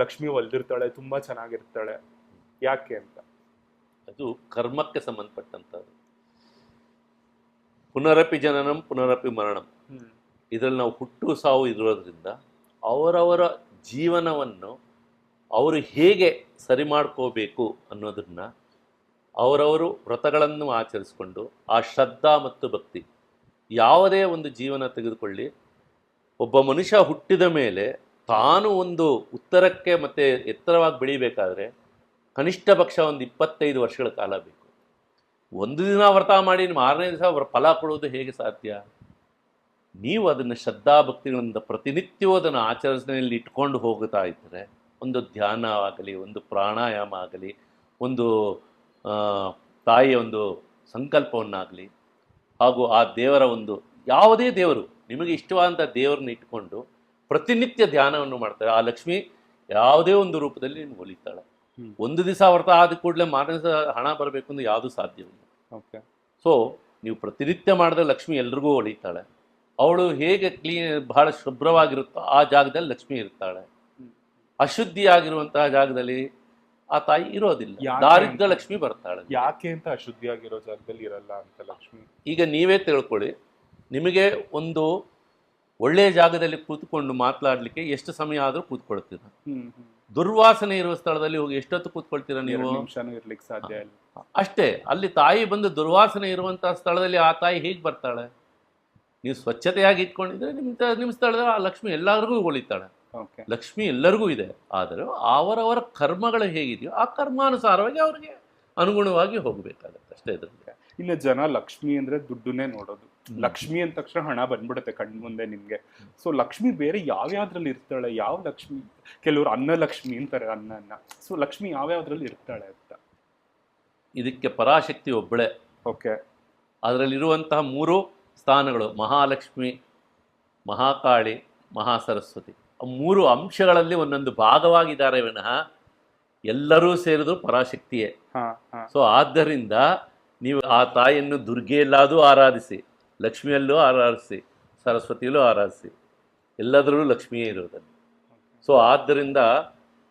ಲಕ್ಷ್ಮಿ ಹೊಲ್ದಿರ್ತಾಳೆ, ತುಂಬಾ ಚೆನ್ನಾಗಿರ್ತಾಳೆ, ಯಾಕೆ ಅಂತ? ಅದು ಕರ್ಮಕ್ಕೆ ಸಂಬಂಧಪಟ್ಟಂಥದ್ದು. ಪುನರಪಿ ಜನನಂ ಪುನರಪಿ ಮರಣಂ, ಇದರಲ್ಲಿ ನಾವು ಹುಟ್ಟು ಸಾವು ಇರೋದ್ರಿಂದ ಅವರವರ ಜೀವನವನ್ನು ಅವರು ಹೇಗೆ ಸರಿ ಮಾಡ್ಕೋಬೇಕು ಅನ್ನೋದನ್ನು ಅವರವರು ವ್ರತಗಳನ್ನು ಆಚರಿಸಿಕೊಂಡು ಆ ಶ್ರದ್ಧಾ ಮತ್ತು ಭಕ್ತಿ, ಯಾವುದೇ ಒಂದು ಜೀವನ ತೆಗೆದುಕೊಳ್ಳಿ, ಒಬ್ಬ ಮನುಷ್ಯ ಹುಟ್ಟಿದ ಮೇಲೆ ತಾನು ಒಂದು ಉತ್ತರಕ್ಕೆ ಮತ್ತು ಎತ್ತರವಾಗಿ ಬೆಳಿಬೇಕಾದ್ರೆ ಕನಿಷ್ಠ ಪಕ್ಷ ಒಂದು 25 ವರ್ಷಗಳ ಕಾಲ ಬೇಕು. ಒಂದು ದಿನ ವ್ರತ ಮಾಡಿ ಮಾರನೇ ದಿವಸ ಫಲ ಕೊಡೋದು ಹೇಗೆ ಸಾಧ್ಯ? ನೀವು ಅದನ್ನು ಶ್ರದ್ಧಾಭಕ್ತಿಗಳಿಂದ ಪ್ರತಿನಿತ್ಯವೂ ಅದನ್ನು ಆಚರಣೆಯಲ್ಲಿ ಇಟ್ಕೊಂಡು ಹೋಗ್ತಾ ಇದ್ದರೆ, ಒಂದು ಧ್ಯಾನ ಆಗಲಿ, ಒಂದು ಪ್ರಾಣಾಯಾಮ ಆಗಲಿ, ಒಂದು ತಾಯಿಯ ಒಂದು ಸಂಕಲ್ಪವನ್ನಾಗಲಿ, ಹಾಗೂ ಆ ದೇವರ ಒಂದು ಯಾವುದೇ ದೇವರು ನಿಮಗೆ ಇಷ್ಟವಾದಂಥ ದೇವರನ್ನ ಇಟ್ಕೊಂಡು ಪ್ರತಿನಿತ್ಯ ಧ್ಯಾನವನ್ನು ಮಾಡ್ತಾರೆ, ಆ ಲಕ್ಷ್ಮಿ ಯಾವುದೇ ಒಂದು ರೂಪದಲ್ಲಿ ನಿಮ್ಗೆ ಒಲಿತಾಳೆ. ಒಂದು ದಿವಸ ವ್ರತ ಆದ ಕೂಡಲೇ ಮಾರನೇ ದಿವಸ ಹಣ ಬರಬೇಕು ಅಂದ್ರೆ ಯಾವುದೂ ಸಾಧ್ಯವಿಲ್ಲ. ಓಕೆ. ಸೊ ನೀವು ಪ್ರತಿನಿತ್ಯ ಮಾಡಿದ್ರೆ ಲಕ್ಷ್ಮಿ ಎಲ್ರಿಗೂ ಒಲಿತಾಳೆ. ಅವಳು ಹೇಗೆ ಬಹಳ ಶುಭ್ರವಾಗಿರುತ್ತೋ ಆ ಜಾಗದಲ್ಲಿ ಲಕ್ಷ್ಮಿ ಇರ್ತಾಳೆ. ಅಶುದ್ಧಿಯಾಗಿರುವಂತಹ ಜಾಗದಲ್ಲಿ ಆ ತಾಯಿ ಇರೋದಿಲ್ಲ, ದಾರಿದ್ರ್ಯ ಲಕ್ಷ್ಮಿ ಬರ್ತಾಳೆ. ಯಾಕೆ ಅಂತ ಅಶುದ್ಧಿಯಾಗಿರೋ ಜಾಗದಲ್ಲಿ ಇರಲ್ಲ ಅಂತ ಲಕ್ಷ್ಮಿ? ಈಗ ನೀವೇ ತಿಳ್ಕೊಳ್ಳಿ, ನಿಮಗೆ ಒಂದು ಒಳ್ಳೆಯ ಜಾಗದಲ್ಲಿ ಕೂತ್ಕೊಂಡು ಮಾತನಾಡಲಿಕ್ಕೆ ಎಷ್ಟು ಸಮಯ ಆದರೂ ಕೂತ್ಕೊಳ್ತೀರ. ದುರ್ವಾಸನೆ ಇರುವ ಸ್ಥಳದಲ್ಲಿ ಹೋಗಿ ಎಷ್ಟೊತ್ತು ಕೂತ್ಕೊಳ್ತೀರಾ ನೀವು? ಇರ್ಲಿಕ್ಕೆ ಸಾಧ್ಯ ಇಲ್ಲ. ಅಷ್ಟೇ. ಅಲ್ಲಿ ತಾಯಿ ಬಂದು ದುರ್ವಾಸನೆ ಇರುವಂತಹ ಸ್ಥಳದಲ್ಲಿ ಆ ತಾಯಿ ಹೇಗೆ ಬರ್ತಾಳೆ? ನೀವು ಸ್ವಚ್ಛತೆಯಾಗಿ ಇಟ್ಕೊಂಡಿದ್ರೆ ನಿಮ್ಮ ಸ್ಥಳದಲ್ಲಿ ಆ ಲಕ್ಷ್ಮಿ ಎಲ್ಲರಿಗೂ ಒಲಿತಾಳೆ. ಲಕ್ಷ್ಮಿ ಎಲ್ಲರಿಗೂ ಇದೆ, ಆದರೆ ಅವರವರ ಕರ್ಮಗಳು ಹೇಗಿದೆಯೋ ಆ ಕರ್ಮಾನುಸಾರವಾಗಿ ಅವ್ರಿಗೆ ಅನುಗುಣವಾಗಿ ಹೋಗಬೇಕಾಗತ್ತೆ ಅಷ್ಟೇ. ಇದರಲ್ಲಿ ಇನ್ನು ಜನ ಲಕ್ಷ್ಮಿ ಅಂದ್ರೆ ದುಡ್ಡನ್ನೇ ನೋಡೋದು. ಲಕ್ಷ್ಮಿ ಅಂದ ತಕ್ಷಣ ಹಣ ಬಂದ್ಬಿಡುತ್ತೆ ಕಣ್ ಮುಂದೆ ನಿಮ್ಗೆ. ಸೊ ಲಕ್ಷ್ಮಿ ಬೇರೆ ಯಾವ್ಯಾವ್ದ್ರಲ್ಲಿ ಇರ್ತಾಳೆ? ಯಾವ ಲಕ್ಷ್ಮಿ? ಕೆಲವರು ಅನ್ನ ಲಕ್ಷ್ಮಿ ಅಂತಾರೆ, ಅನ್ನ. ಸೊ ಲಕ್ಷ್ಮಿ ಯಾವ್ಯಾವ್ದ್ರಲ್ಲಿ ಇರ್ತಾಳೆ ಅಂತ? ಇದಕ್ಕೆ ಪರಾಶಕ್ತಿ ಒಬ್ಬಳೆ. ಓಕೆ. ಅದರಲ್ಲಿರುವಂತಹ 3 ಸ್ಥಾನಗಳು ಮಹಾಲಕ್ಷ್ಮಿ, ಮಹಾಕಾಳಿ, ಮಹಾಸರಸ್ವತಿ, 3 ಅಂಶಗಳಲ್ಲಿ ಒಂದೊಂದು ಭಾಗವಾಗಿದ್ದಾರೆ ವಿನಃ ಎಲ್ಲರೂ ಸೇರಿದ್ರು ಪರಾಶಕ್ತಿಯೇ. ಸೊ ಆದ್ದರಿಂದ ನೀವು ಆ ತಾಯಿಯನ್ನು ದುರ್ಗೆಯಲ್ಲಾದರೂ ಆರಾಧಿಸಿ, ಲಕ್ಷ್ಮಿಯಲ್ಲೂ ಆರಾಧಿಸಿ, ಸರಸ್ವತಿಯಲ್ಲೂ ಆರಾಧಿಸಿ, ಎಲ್ಲದರಲ್ಲೂ ಲಕ್ಷ್ಮಿಯೇ ಇರೋದನ್ನು. ಸೊ ಆದ್ದರಿಂದ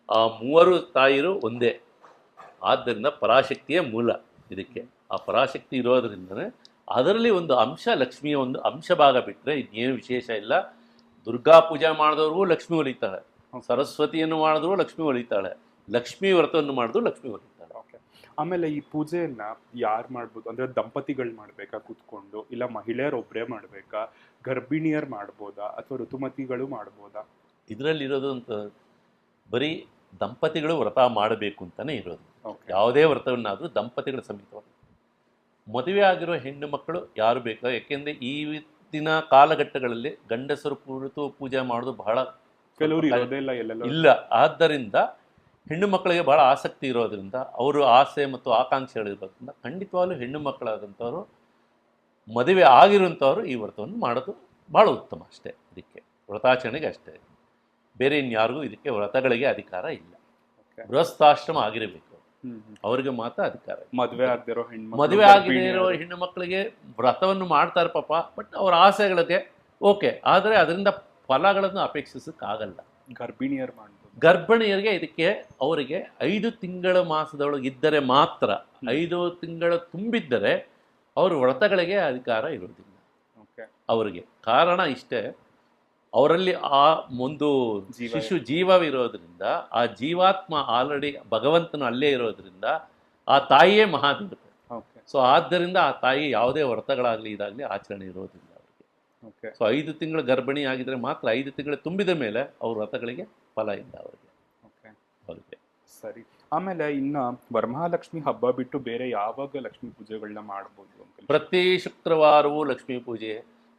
ಆ 3 ತಾಯಿರು ಒಂದೇ. ಆದ್ದರಿಂದ ಪರಾಶಕ್ತಿಯೇ ಮೂಲ ಇದಕ್ಕೆ. ಆ ಪರಾಶಕ್ತಿ ಇರೋದ್ರಿಂದನೇ ಅದರಲ್ಲಿ ಒಂದು ಅಂಶ, ಲಕ್ಷ್ಮಿಯ ಒಂದು ಅಂಶ ಭಾಗ ಬಿಟ್ಟರೆ ಇನ್ನೇನು ವಿಶೇಷ ಇಲ್ಲ. ದುರ್ಗಾ ಪೂಜೆ ಮಾಡಿದವ್ರಿಗೂ ಲಕ್ಷ್ಮಿ ಒಲಿತಾಳೆ, ಸರಸ್ವತಿಯನ್ನು ಮಾಡಿದ್ರು ಲಕ್ಷ್ಮಿ ಒಲಿತಾಳೆ, ಲಕ್ಷ್ಮೀ ವ್ರತವನ್ನು ಮಾಡಿದ್ರು ಲಕ್ಷ್ಮಿ ಒಲಿತಾಳೆ. ಆಮೇಲೆ ಈ ಪೂಜೆಯನ್ನ ಯಾರು ಮಾಡ್ಬೋದು ಅಂದ್ರೆ, ದಂಪತಿಗಳು ಮಾಡ್ಬೇಕಾ ಕೂತ್ಕೊಂಡು, ಇಲ್ಲ ಮಹಿಳೆಯರೊಬ್ಬರೇ ಮಾಡ್ಬೇಕಾ, ಗರ್ಭಿಣಿಯರು ಮಾಡ್ಬೋದಾ, ಅಥವಾ ಋತುಮತಿಗಳು ಮಾಡ್ಬೋದಾ? ಇದರಲ್ಲಿರೋದು ಅಂತ ಬರೀ ದಂಪತಿಗಳು ವ್ರತ ಮಾಡಬೇಕು ಅಂತಾನೆ ಇರೋದು. ಯಾವುದೇ ವ್ರತವನ್ನಾದರೂ ದಂಪತಿಗಳ ಸಮೇತವಾಗಿ. ಮದುವೆ ಆಗಿರೋ ಹೆಣ್ಣು ಮಕ್ಕಳು ಯಾರು ಬೇಕಾ? ಯಾಕೆಂದರೆ ಈಗಿನ ಕಾಲಘಟ್ಟಗಳಲ್ಲಿ ಗಂಡಸರು ಕುರಿತು ಪೂಜೆ ಮಾಡೋದು ಬಹಳ ಕೆಲವರು ಇಲ್ಲ. ಆದ್ದರಿಂದ ಹೆಣ್ಣು ಮಕ್ಕಳಿಗೆ ಭಾಳ ಆಸಕ್ತಿ ಇರೋದ್ರಿಂದ ಅವರು ಆಸೆ ಮತ್ತು ಆಕಾಂಕ್ಷೆಗಳಿರೋದ್ರಿಂದ ಖಂಡಿತವಾಗ್ಲೂ ಹೆಣ್ಣು ಮಕ್ಕಳಾದಂಥವ್ರು ಮದುವೆ ಆಗಿರುವಂಥವ್ರು ಈ ವ್ರತವನ್ನು ಮಾಡೋದು ಭಾಳ ಉತ್ತಮ ಅಷ್ಟೇ. ಇದಕ್ಕೆ ವ್ರತಾಚರಣೆಗೆ ಅಷ್ಟೇ, ಬೇರೆ ಇನ್ಯಾರಿಗೂ ಇದಕ್ಕೆ ವ್ರತಗಳಿಗೆ ಅಧಿಕಾರ ಇಲ್ಲ. ಗೃಹಸ್ಥಾಶ್ರಮ ಆಗಿರಬೇಕು, ಅವರಿಗೆ ಮಾತ್ರ ಅಧಿಕಾರ. ಮದುವೆ ಆಗದಿರೋ ಮದುವೆ ಆಗದೇ ಇರೋ ಹೆಣ್ಣು ಮಕ್ಕಳಿಗೆ ವ್ರತವನ್ನು ಮಾಡ್ತಾರೆ ಪಾಪ, ಬಟ್ ಅವ್ರ ಆಸೆಗಳಿಗೆ ಓಕೆ, ಆದರೆ ಅದರಿಂದ ಫಲಗಳನ್ನು ಅಪೇಕ್ಷಿಸೋಕ್ಕಾಗಲ್ಲ. ಗರ್ಭಿಣಿಯರು ಮಾಡ್ಬೋದು. ಗರ್ಭಿಣಿಯರಿಗೆ ಇದಕ್ಕೆ ಅವರಿಗೆ 5 ತಿಂಗಳ ಮಾಸದೊಳಗೆ ಇದ್ದರೆ ಮಾತ್ರ, 5 ತಿಂಗಳು ತುಂಬಿದ್ದರೆ ಅವರು ವ್ರತಗಳಿಗೆ ಅಧಿಕಾರ ಇರೋದಿಲ್ಲ ಅವರಿಗೆ. ಕಾರಣ ಇಷ್ಟೇ, ಅವರಲ್ಲಿ ಆ ಒಂದು ಶಿಶು ಜೀವವಿರೋದ್ರಿಂದ, ಆ ಜೀವಾತ್ಮ ಆಲ್ರೆಡಿ ಭಗವಂತನು ಅಲ್ಲೇ ಇರೋದ್ರಿಂದ ಆ ತಾಯಿಯೇ ಮಹಾದೇವತೆ. ಸೊ ಆದ್ದರಿಂದ ಆ ತಾಯಿ ಯಾವುದೇ ವ್ರತಗಳಾಗಲಿ ಇದಾಗಲಿ ಆಚರಣೆ ಇರೋದಿಲ್ಲ ಅವರಿಗೆ. ಸೊ 5 ತಿಂಗಳು ಗರ್ಭಿಣಿ ಆಗಿದ್ರೆ ಮಾತ್ರ, 5 ತಿಂಗಳು ತುಂಬಿದ ಮೇಲೆ ಅವ್ರ ವ್ರತಗಳಿಗೆ ಫಲ ಇಲ್ಲ ಅವರಿಗೆ. ಸರಿ. ಆಮೇಲೆ ಇನ್ನ ವರಮಹಾಲಕ್ಷ್ಮಿ ಹಬ್ಬ ಬಿಟ್ಟು ಬೇರೆ ಯಾವಾಗ ಲಕ್ಷ್ಮೀ ಪೂಜೆಗಳನ್ನ ಮಾಡಬಹುದು ಅಂತ? ಪ್ರತಿ ಶುಕ್ರವಾರವೂ ಲಕ್ಷ್ಮೀ ಪೂಜೆ,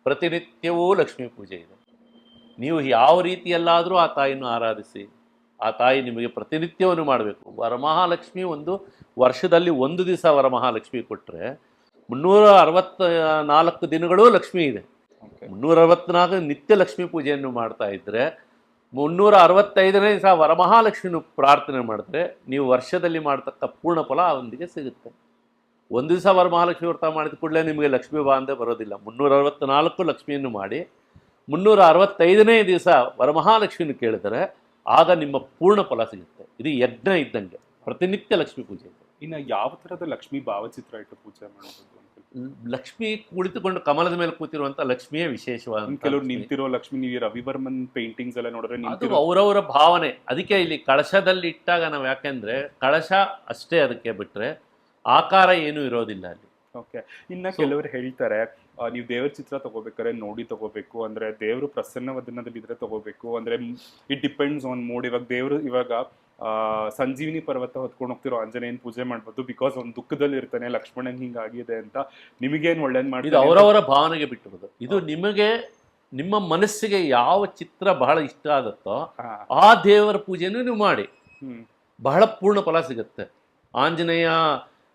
ಪ್ರತಿನಿತ್ಯವೂ ಲಕ್ಷ್ಮೀ ಪೂಜೆ ಇದೆ. ನೀವು ಯಾವ ರೀತಿಯಲ್ಲಾದರೂ ಆ ತಾಯಿಯನ್ನು ಆರಾಧಿಸಿ, ಆ ತಾಯಿ ನಿಮಗೆ ಪ್ರತಿನಿತ್ಯವನ್ನು ಮಾಡಬೇಕು. ವರಮಹಾಲಕ್ಷ್ಮಿ ಒಂದು ವರ್ಷದಲ್ಲಿ 1 ದಿವಸ ವರಮಹಾಲಕ್ಷ್ಮಿ ಕೊಟ್ಟರೆ 364 ದಿನಗಳೂ ಲಕ್ಷ್ಮಿ ಇದೆ. 364 ನಿತ್ಯ ಲಕ್ಷ್ಮೀ ಪೂಜೆಯನ್ನು ಮಾಡ್ತಾ ಇದ್ದರೆ 365ನೇ ದಿವಸ ವರಮಹಾಲಕ್ಷ್ಮಿನ ಪ್ರಾರ್ಥನೆ ಮಾಡಿದ್ರೆ ನೀವು ವರ್ಷದಲ್ಲಿ ಮಾಡ್ತಕ್ಕ ಪೂರ್ಣ ಫಲ ಅವನಿಗೆ ಸಿಗುತ್ತೆ. 1 ದಿವಸ ವರಮಹಾಲಕ್ಷ್ಮಿ ವ್ರತ ಮಾಡಿದ ಕೂಡಲೇ ನಿಮಗೆ ಲಕ್ಷ್ಮೀ ಬಾಂಧೆ ಬರೋದಿಲ್ಲ. 364 ಲಕ್ಷ್ಮಿಯನ್ನು ಮಾಡಿ 365ನೇ ದಿವಸ ವರಮಹಾಲಕ್ಷ್ಮಿಯನ್ನು ಕೇಳಿದರೆ ಆಗ ನಿಮ್ಮ ಪೂರ್ಣ ಫಲ ಸಿಗುತ್ತೆ. ಇದು ಯಜ್ಞ ಇದ್ದಂಗೆ, ಪ್ರತಿನಿತ್ಯ ಲಕ್ಷ್ಮೀ ಪೂಜೆ ಇದೆ. ಇನ್ನು ಯಾವ ಥರದ ಲಕ್ಷ್ಮೀ ಭಾವಚಿತ್ರ ಇಟ್ಟು ಪೂಜೆ ಮಾಡಬಹುದು? ಲಕ್ಷ್ಮಿ ಕುಳಿತುಕೊಂಡು ಕಮಲದ ಮೇಲೆ ಕೂತಿರುವಂತ ಲಕ್ಷ್ಮಿಯೇ ವಿಶೇಷವಾದ. ಕೆಲವರು ನಿಂತಿರೋ ಲಕ್ಷ್ಮಿ, ನೀವು ರವಿವರ್ಮನ್ ಪೇಂಟಿಂಗ್ಸ್ ಎಲ್ಲ ನೋಡಿದ್ರೆ ಅದು ಅವರವರ ಭಾವನೆ. ಅದಕ್ಕೆ ಇಲ್ಲಿ ಕಳಶದಲ್ಲಿ ಇಟ್ಟಾಗ ನಾವು, ಯಾಕೆಂದ್ರೆ ಕಳಶ ಅಷ್ಟೇ ಅದಕ್ಕೆ ಬಿಟ್ರೆ ಆಕಾರ ಏನು ಇರೋದಿಲ್ಲ ಅಲ್ಲಿ. ಓಕೆ. ಇನ್ನ ಕೆಲವರು ಹೇಳ್ತಾರೆ ನೀವು ದೇವರ ಚಿತ್ರ ತಗೋಬೇಕಾದ್ರೆ ನೋಡಿ ತಗೋಬೇಕು, ಅಂದ್ರೆ ದೇವರು ಪ್ರಸನ್ನವದನದಲ್ಲಿದ್ರೆ ತಗೋಬೇಕು, ಅಂದ್ರೆ ಇಟ್ ಡಿಪೆಂಡ್ಸ್ ಆನ್ ಮೂಡ್. ಇವಾಗ ಸಂಜೀವಿನಿ ಪರ್ವತ ಹೊತ್ಕೊಂಡು ಹೋಗ್ತಿರೋ ಆಂಜನೇಯನ್ ಪೂಜೆ ಮಾಡ್ಬೋದು, ಬಿಕಾಸ್ ಅವ್ನು ದುಃಖದಲ್ಲಿ ಇರ್ತಾನೆ, ಲಕ್ಷ್ಮಣನ್ ಹಿಂಗಾಗಿದೆ ಅಂತ. ನಿಮಗೇನು ಒಳ್ಳೇದು ಮಾಡಿದ್ದು ಅವರವರ ಭಾವನೆಗೆ ಬಿಟ್ಟಿರೋದು. ಇದು ನಿಮಗೆ ನಿಮ್ಮ ಮನಸ್ಸಿಗೆ ಯಾವ ಚಿತ್ರ ಬಹಳ ಇಷ್ಟ ಆಗುತ್ತೋ ಆ ದೇವರ ಪೂಜೆನೂ ನೀವು ಮಾಡಿ, ಬಹಳ ಪೂರ್ಣ ಫಲ ಸಿಗುತ್ತೆ. ಆಂಜನೇಯ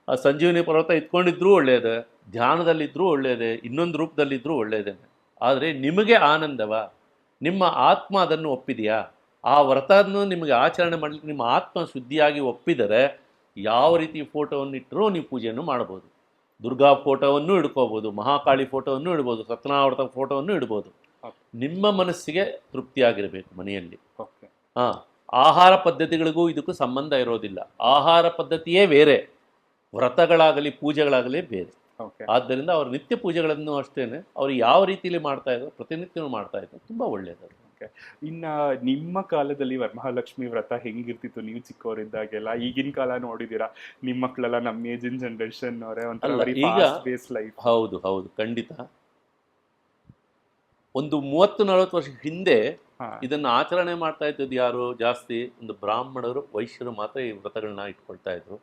ಸಂಜೀವಿನಿ ಪರ್ವತ ಇಟ್ಕೊಂಡಿದ್ರೂ ಒಳ್ಳೆಯದು, ಧ್ಯಾನದಲ್ಲಿದ್ದರೂ ಒಳ್ಳೆಯದೇ, ಇನ್ನೊಂದು ರೂಪದಲ್ಲಿದ್ದರೂ ಒಳ್ಳೆಯದೇನೆ. ಆದರೆ ನಿಮಗೆ ಆನಂದವ, ನಿಮ್ಮ ಆತ್ಮ ಅದನ್ನು ಒಪ್ಪಿದೆಯಾ, ಆ ವ್ರತವನ್ನು ನಿಮಗೆ ಆಚರಣೆ ಮಾಡಲಿಕ್ಕೆ ನಿಮ್ಮ ಆತ್ಮ ಶುದ್ಧಿಯಾಗಿ ಒಪ್ಪಿದರೆ ಯಾವ ರೀತಿ ಫೋಟೋವನ್ನು ಇಟ್ಟರೂ ನೀವು ಪೂಜೆಯನ್ನು ಮಾಡ್ಬೋದು. ದುರ್ಗಾ ಫೋಟೋವನ್ನು ಇಡ್ಕೋಬೋದು, ಮಹಾಕಾಳಿ ಫೋಟೋವನ್ನು ಇಡ್ಬೋದು, ಸತ್ಯನಾರಾಯಣ ಫೋಟೋವನ್ನು ಇಡ್ಬೋದು. ನಿಮ್ಮ ಮನಸ್ಸಿಗೆ ತೃಪ್ತಿಯಾಗಿರಬೇಕು ಮನೆಯಲ್ಲಿ. ಆಹಾರ ಪದ್ಧತಿಗಳಿಗೂ ಇದಕ್ಕೂ ಸಂಬಂಧ ಇರೋದಿಲ್ಲ. ಆಹಾರ ಪದ್ಧತಿಯೇ ಬೇರೆ, ವ್ರತಗಳಾಗಲಿ ಪೂಜೆಗಳಾಗಲಿ ಬೇರೆ. ಆದ್ದರಿಂದ ಅವ್ರ ನಿತ್ಯ ಪೂಜೆಗಳನ್ನು ಅಷ್ಟೇನೆ ಅವ್ರು ಯಾವ ರೀತಿಯಲ್ಲಿ ಮಾಡ್ತಾ ಇದ್ರು, ಪ್ರತಿನಿತ್ಯನೂ ಮಾಡ್ತಾ ಇದ್ರು, ತುಂಬ ಒಳ್ಳೆಯದು. ಇನ್ನ ನಿಮ್ಮ ಕಾಲದಲ್ಲಿ ವರಮಹಾಲಕ್ಷ್ಮಿ ವ್ರತ ಹೆಂಗಿರ್ತಿತ್ತು ನೀವು ಚಿಕ್ಕವರಿದ್ದಾಗೆಲ್ಲ? ಈಗಿನ ಕಾಲ ನೋಡಿದೀರಾ, ನಿಮ್ಮ ಮಕ್ಕಳೆಲ್ಲ ನಮ್ಮ ಏಜಿನ ಜನರೇಷನ್ ಅವರೇ, ಒಂಥರ ಈಗ ಲೈಫ್. ಹೌದು ಹೌದು, ಖಂಡಿತ. ಒಂದು 30-40 ವರ್ಷ ಹಿಂದೆ ಇದನ್ನು ಆಚರಣೆ ಮಾಡ್ತಾ ಇದ್ದದ್ದು ಯಾರು ಜಾಸ್ತಿ? ಒಂದು ಬ್ರಾಹ್ಮಣರು, ವೈಶ್ಯರು ಮಾತ್ರ ಈ ವ್ರತಗಳನ್ನ ಇಟ್ಕೊಳ್ತಾ ಇದ್ರು.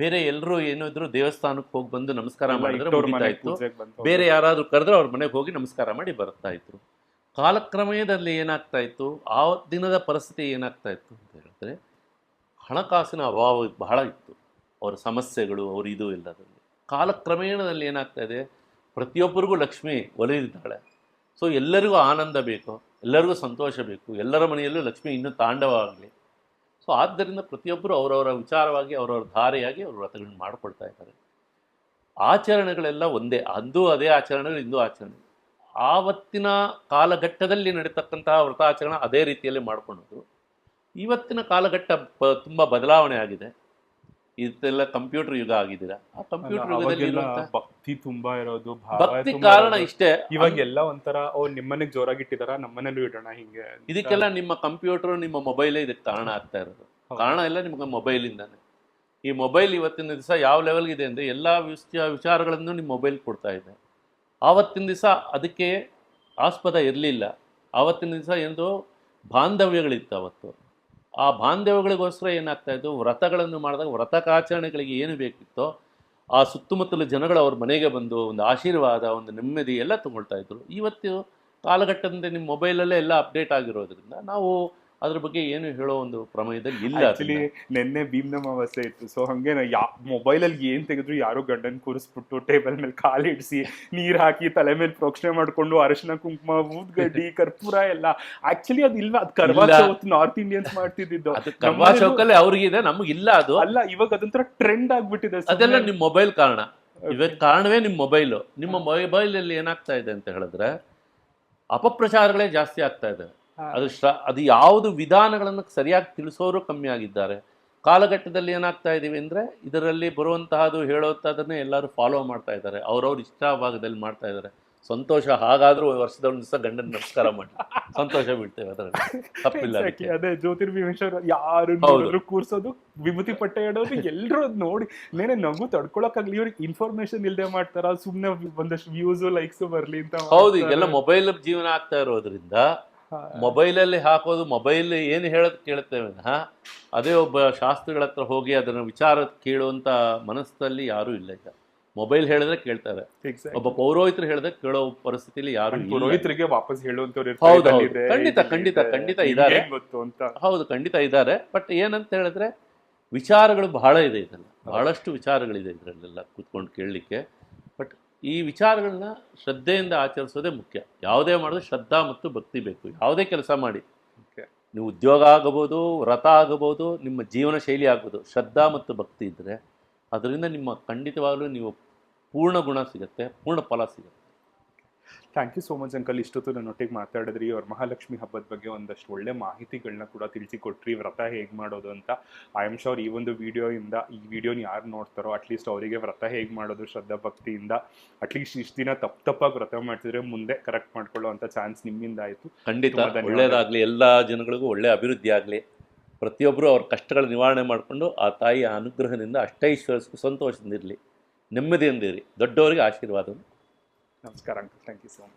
ಬೇರೆ ಎಲ್ಲರೂ ಏನಿದ್ರು ದೇವಸ್ಥಾನಕ್ಕೆ ಹೋಗಿ ಬಂದು ನಮಸ್ಕಾರ ಮಾಡಿದ್ರೆ ಮುಗಿತಾ ಇತ್ತು. ಬೇರೆ ಯಾರಾದ್ರೂ ಕರೆದ್ರೆ ಅವ್ರ ಮನೆಗೆ ಹೋಗಿ ನಮಸ್ಕಾರ ಮಾಡಿ ಬರ್ತಾ ಇದ್ರು. ಕಾಲಕ್ರಮೇಣದಲ್ಲಿ ಏನಾಗ್ತಾ ಇತ್ತು, ಆ ದಿನದ ಪರಿಸ್ಥಿತಿ ಏನಾಗ್ತಾ ಇತ್ತು ಅಂತ ಹೇಳಿದ್ರೆ ಹಣಕಾಸಿನ ಅಭಾವ ಬಹಳ ಇತ್ತು, ಅವರ ಸಮಸ್ಯೆಗಳು, ಅವರು ಇದು ಎಲ್ಲದರಲ್ಲಿ. ಕಾಲಕ್ರಮೇಣದಲ್ಲಿ ಏನಾಗ್ತಾ ಇದೆ, ಪ್ರತಿಯೊಬ್ಬರಿಗೂ ಲಕ್ಷ್ಮಿ ಒಲಿದಿದ್ದಾಳೆ. ಸೊ ಎಲ್ಲರಿಗೂ ಆನಂದ ಬೇಕು, ಎಲ್ಲರಿಗೂ ಸಂತೋಷ ಬೇಕು, ಎಲ್ಲರ ಮನೆಯಲ್ಲೂ ಲಕ್ಷ್ಮಿ ಇನ್ನೂ ತಾಂಡವವಾಗಲಿ. ಸೊ ಆದ್ದರಿಂದ ಪ್ರತಿಯೊಬ್ಬರು ಅವರವರ ವಿಚಾರವಾಗಿ, ಅವರವರ ಧಾರೆಯಾಗಿ ಅವರು ವ್ರತಗಳನ್ನ ಮಾಡಿಕೊಳ್ತಾ ಇದ್ದಾರೆ. ಆಚರಣೆಗಳೆಲ್ಲ ಒಂದೇ, ಅಂದು ಅದೇ ಆಚರಣೆಗಳು, ಇಂದು ಆಚರಣೆ. ಆವತ್ತಿನ ಕಾಲಘಟ್ಟದಲ್ಲಿ ನಡೀತಕ್ಕಂತಹ ವ್ರತಾಚರಣೆ ಅದೇ ರೀತಿಯಲ್ಲಿ ಮಾಡ್ಕೊಳ್ಳೋದು. ಇವತ್ತಿನ ಕಾಲಘಟ್ಟ ತುಂಬ ಬದಲಾವಣೆ ಆಗಿದೆ. ಇದೆಲ್ಲ ಕಂಪ್ಯೂಟರ್ ಯುಗ ಆಗಿದ್ದೀರಾ. ಆ ಕಂಪ್ಯೂಟರ್ ಯುಗದಲ್ಲಿ ಭಕ್ತಿ ತುಂಬಾ ಇರೋದು, ಭಕ್ತಿ ಕಾರಣ ಇಷ್ಟೇ. ಇವಾಗ ಎಲ್ಲ ಒಂಥರ ನಿಮ್ಮನೆಗೆ ಜೋರಾಗಿಟ್ಟಿದಾರ, ನಮ್ಮನೇಲೂ ಇಡೋಣ ಹಿಂಗೆ. ಇದಕ್ಕೆಲ್ಲ ನಿಮ್ಮ ಕಂಪ್ಯೂಟರ್, ನಿಮ್ಮ ಮೊಬೈಲೇ ಇದಕ್ಕೆ ಕಾರಣ ಆಗ್ತಾ ಇರೋದು. ಕಾರಣ ಎಲ್ಲ ನಿಮ್ಗೆ ಮೊಬೈಲಿಂದಾನೆ. ಈ ಮೊಬೈಲ್ ಇವತ್ತಿನ ದಿವಸ ಯಾವ ಲೆವೆಲ್ಗಿದೆ ಅಂದರೆ ಎಲ್ಲ ವಿಚಾರಗಳನ್ನು ನಿಮ್ಮ ಮೊಬೈಲ್ ಕೊಡ್ತಾ ಇದೆ. ಆವತ್ತಿನ ದಿವಸ ಅದಕ್ಕೆ ಆಸ್ಪದ ಇರಲಿಲ್ಲ. ಆವತ್ತಿನ ದಿವಸ ಏನೋ ಬಾಂಧವ್ಯಗಳಿತ್ತು ಅವತ್ತು. ಆ ಬಾಂಧವ್ಯಗಳಿಗೋಸ್ಕರ ಏನಾಗ್ತಾಯಿತ್ತು, ವ್ರತಗಳನ್ನು ಮಾಡಿದಾಗ ವ್ರತಕಾಚರಣೆಗಳಿಗೆ ಏನು ಬೇಕಿತ್ತೋ ಆ ಸುತ್ತಮುತ್ತಲ ಜನಗಳು ಅವ್ರ ಮನೆಗೆ ಬಂದು ಒಂದು ಆಶೀರ್ವಾದ, ಒಂದು ನೆಮ್ಮದಿ ಎಲ್ಲ ತಗೊಳ್ತಾ ಇದ್ರು. ಇವತ್ತು ಕಾಲಘಟ್ಟದಿಂದ ನಿಮ್ಮ ಮೊಬೈಲಲ್ಲೇ ಎಲ್ಲ ಅಪ್ಡೇಟ್ ಆಗಿರೋದ್ರಿಂದ ನಾವು ಅದ್ರ ಬಗ್ಗೆ ಏನು ಹೇಳೋ ಒಂದು ಪ್ರಮೇಯದಲ್ಲಿ ಇಲ್ಲ. ಆಕ್ಚುಲಿ ನಿನ್ನೆ ಭೀಮ್ನ ಅಮಾವಾಸ್ಯೆ ಇತ್ತು, ಸೊ ಹಂಗೆ ಮೊಬೈಲಲ್ಲಿ ಏನ್ ತೆಗೆದ್ರು ಯಾರು ಗಂಡನ್ ಕೂರಿಸ್ಬಿಟ್ಟು ಟೇಬಲ್ ಮೇಲೆ ಕಾಲಿಡ್ಸಿ ನೀರ್ ಹಾಕಿ ತಲೆ ಮೇಲೆ ಪ್ರೋಕ್ಷಣೆ ಮಾಡ್ಕೊಂಡು ಅರಿಶಿನ ಕುಂಕುಮ ಊದ್ಗಡ್ಡಿ ಕರ್ಪೂರ ಎಲ್ಲ. ಆಕ್ಚುಲಿ ಅದು ಇಲ್ವಾ, ಅದು ಕರ್ವಾ ಚೌತ್ ನಾರ್ತ್ ಇಂಡಿಯನ್ಸ್ ಮಾಡ್ತಿದ್ದು. ಅದು ಕರ್ವಾ ಚೌಕಲ್ಲಿ ಅವ್ರಿಗಿದೆ, ನಮಗಿಲ್ಲ ಅದು. ಅಲ್ಲ, ಇವಾಗ ಅದೊಂಥರ ಟ್ರೆಂಡ್ ಆಗ್ಬಿಟ್ಟಿದೆ. ಅದೆಲ್ಲ ನಿಮ್ ಮೊಬೈಲ್ ಕಾರಣ. ಇವತ್ತು ಕಾರಣವೇ ನಿಮ್ಮ ಮೊಬೈಲು. ನಿಮ್ಮ ಮೊಬೈಲಲ್ಲಿ ಏನಾಗ್ತಾ ಇದೆ ಅಂತ ಹೇಳಿದ್ರೆ ಅಪಪ್ರಚಾರಗಳೇ ಜಾಸ್ತಿ ಆಗ್ತಾ ಇದೆ. ಅದು ಯಾವುದು ವಿಧಾನಗಳನ್ನು ಸರಿಯಾಗಿ ತಿಳಿಸೋರು ಕಮ್ಮಿ ಆಗಿದ್ದಾರೆ. ಕಾಲಘಟ್ಟದಲ್ಲಿ ಏನಾಗ್ತಾ ಇದೀವಿ ಅಂದರೆ ಇದರಲ್ಲಿ ಬರುವಂತಹದ್ದು ಹೇಳುವಂಥದ್ದನ್ನೇ ಎಲ್ಲರೂ ಫಾಲೋ ಮಾಡ್ತಾ ಇದ್ದಾರೆ, ಅವ್ರವ್ರ ಇಷ್ಟಭಾಗದಲ್ಲಿ ಮಾಡ್ತಾ ಇದ್ದಾರೆ. ಸಂತೋಷ. ಹಾಗಾದ್ರೂ ವರ್ಷದ ಒಂದು ದಿವಸ ಗಂಡನ ನಮಸ್ಕಾರ ಮಾಡಿ ಸಂತೋಷ ಬಿಡ್ತೇವೆ, ಅದರಲ್ಲಿ ತಪ್ಪಿಲ್ಲ. ಅದೇ ಜ್ಯೋತಿರ್ಭೀಮೇಶ್ವರ ಯಾರು ಕೂರ್ಸೋದು, ವಿಭೂತಿ ಪಟ್ಟೆ ಇಡೋದು, ಎಲ್ಲರೂ ಅದ್ ನೋಡಿ ನೇನೆ ನಗು ತಡ್ಕೊಳಕ್ಕಾಗ್ಲಿ. ಇವ್ರಿಗೆ ಇನ್ಫಾರ್ಮೇಶನ್ ಇಲ್ದೆ ಮಾಡ್ತಾರ, ಸುಮ್ನೆ ಒಂದಷ್ಟು ವ್ಯೂಸ್ ಲೈಕ್ಸ್ ಬರ್ಲಿ ಅಂತ. ಹೌದು, ಈಗೆಲ್ಲ ಮೊಬೈಲ್ ಜೀವನ ಆಗ್ತಾ ಇರೋದ್ರಿಂದ ಮೊಬೈಲಲ್ಲಿ ಹಾಕೋದು, ಮೊಬೈಲ್ ಏನು ಹೇಳೋದು ಕೇಳುತ್ತೇವೆ, ಅದೇ ಒಬ್ಬ ಶಾಸ್ತ್ರಿಗಳ ಹತ್ರ ಹೋಗಿ ಅದನ್ನು ವಿಚಾರ ಕೇಳುವಂತ ಮನಸ್ಸಲ್ಲಿ ಯಾರೂ ಇಲ್ಲ. ಈಗ ಮೊಬೈಲ್ ಹೇಳಿದ್ರೆ ಕೇಳ್ತಾರೆ, ಒಬ್ಬ ಪೌರೋಹಿತರು ಹೇಳಿದ್ರೆ ಕೇಳೋ ಪರಿಸ್ಥಿತಿಯಲ್ಲಿ ಯಾರು ಪುರೋಹಿತರಿಗೆ ವಾಪಸ್ ಹೇಳುವಂತವ್ರು. ಹೌದು, ಖಂಡಿತ ಖಂಡಿತ ಖಂಡಿತ ಇದ್ದಾರೆ. ಹೌದು, ಖಂಡಿತ ಇದ್ದಾರೆ. ಬಟ್ ಏನಂತ ಹೇಳಿದ್ರೆ ವಿಚಾರಗಳು ಬಹಳ ಇದೆ, ಇದೆಲ್ಲ ಬಹಳಷ್ಟು ವಿಚಾರಗಳಿದೆ ಇದರಲ್ಲೆಲ್ಲ ಕೂತ್ಕೊಂಡು ಕೇಳಲಿಕ್ಕೆ. ಬಟ್ ಈ ವಿಚಾರಗಳನ್ನ ಶ್ರದ್ಧೆಯಿಂದ ಆಚರಿಸೋದೇ ಮುಖ್ಯ. ಯಾವುದೇ ಮಾಡಿದ್ರೆ ಶ್ರದ್ಧಾ ಮತ್ತು ಭಕ್ತಿ ಬೇಕು. ಯಾವುದೇ ಕೆಲಸ ಮಾಡಿ, ನೀವು ಉದ್ಯೋಗ ಆಗಬಹುದು, ವ್ರತ ಆಗಬಹುದು, ನಿಮ್ಮ ಜೀವನ ಶೈಲಿ ಆಗ್ಬೋದು, ಶ್ರದ್ಧಾ ಮತ್ತು ಭಕ್ತಿ ಇದ್ದರೆ ಅದರಿಂದ ನಿಮ್ಮ ಖಂಡಿತವಾಗಲೂ ನೀವು ಪೂರ್ಣ ಗುಣ ಸಿಗುತ್ತೆ, ಪೂರ್ಣ ಫಲ ಸಿಗುತ್ತೆ. Thank you so much uncle. ಇಷ್ಟೊತ್ತು ನನ್ನೊಟ್ಟಿಗೆ ಮಾತಾಡಿದ್ರಿ. ಅವ್ರ ಮಹಾಲಕ್ಷ್ಮಿ ಹಬ್ಬದ ಬಗ್ಗೆ ಒಂದಷ್ಟು ಒಳ್ಳೆ ಮಾಹಿತಿಗಳನ್ನ ಕೂಡ ತಿಳಿಸಿಕೊಟ್ರಿ, ವ್ರತ ಹೇಗೆ ಮಾಡೋದು ಅಂತ. ಐ ಆಮ್ ಶೋರ್ ಈ ಒಂದು ವಿಡಿಯೋಯಿಂದ, ಈ ವಿಡಿಯೋನ ಯಾರು ನೋಡ್ತಾರೋ ಅಟ್ಲೀಸ್ಟ್ ಅವರಿಗೆ ವ್ರತ ಹೇಗೆ ಮಾಡೋದು ಶ್ರದ್ಧಾ ಭಕ್ತಿಯಿಂದ ಅಟ್ಲೀಸ್ಟ್ ಇಷ್ಟು ದಿನ ತಪ್ಪಾಗಿ ವ್ರತ ಮಾಡ್ತಿದ್ರೆ ಮುಂದೆ ಕರೆಕ್ಟ್ ಮಾಡ್ಕೊಳ್ಳೋ ಅಂತ ಚಾನ್ಸ್ ನಿಮ್ಮಿಂದ ಆಯಿತು. ಖಂಡಿತ ಒಳ್ಳೇದಾಗಲಿ, ಎಲ್ಲ ಜನಗಳಿಗೂ ಒಳ್ಳೆ ಅಭಿವೃದ್ಧಿ ಆಗಲಿ. ಪ್ರತಿಯೊಬ್ಬರು ಅವ್ರ ಕಷ್ಟಗಳ ನಿವಾರಣೆ ಮಾಡಿಕೊಂಡು ಆ ತಾಯಿಯ ಅನುಗ್ರಹದಿಂದ ಅಷ್ಟೈಶ್ವರ್ಯ ಸಂತೋಷದಿಂದಿರಲಿ, ನೆಮ್ಮದಿಯಿಂದಿರಲಿ. ದೊಡ್ಡವರಿಗೆ ಆಶೀರ್ವಾದ. ನಮಸ್ಕಾರ uncle, thank you so much.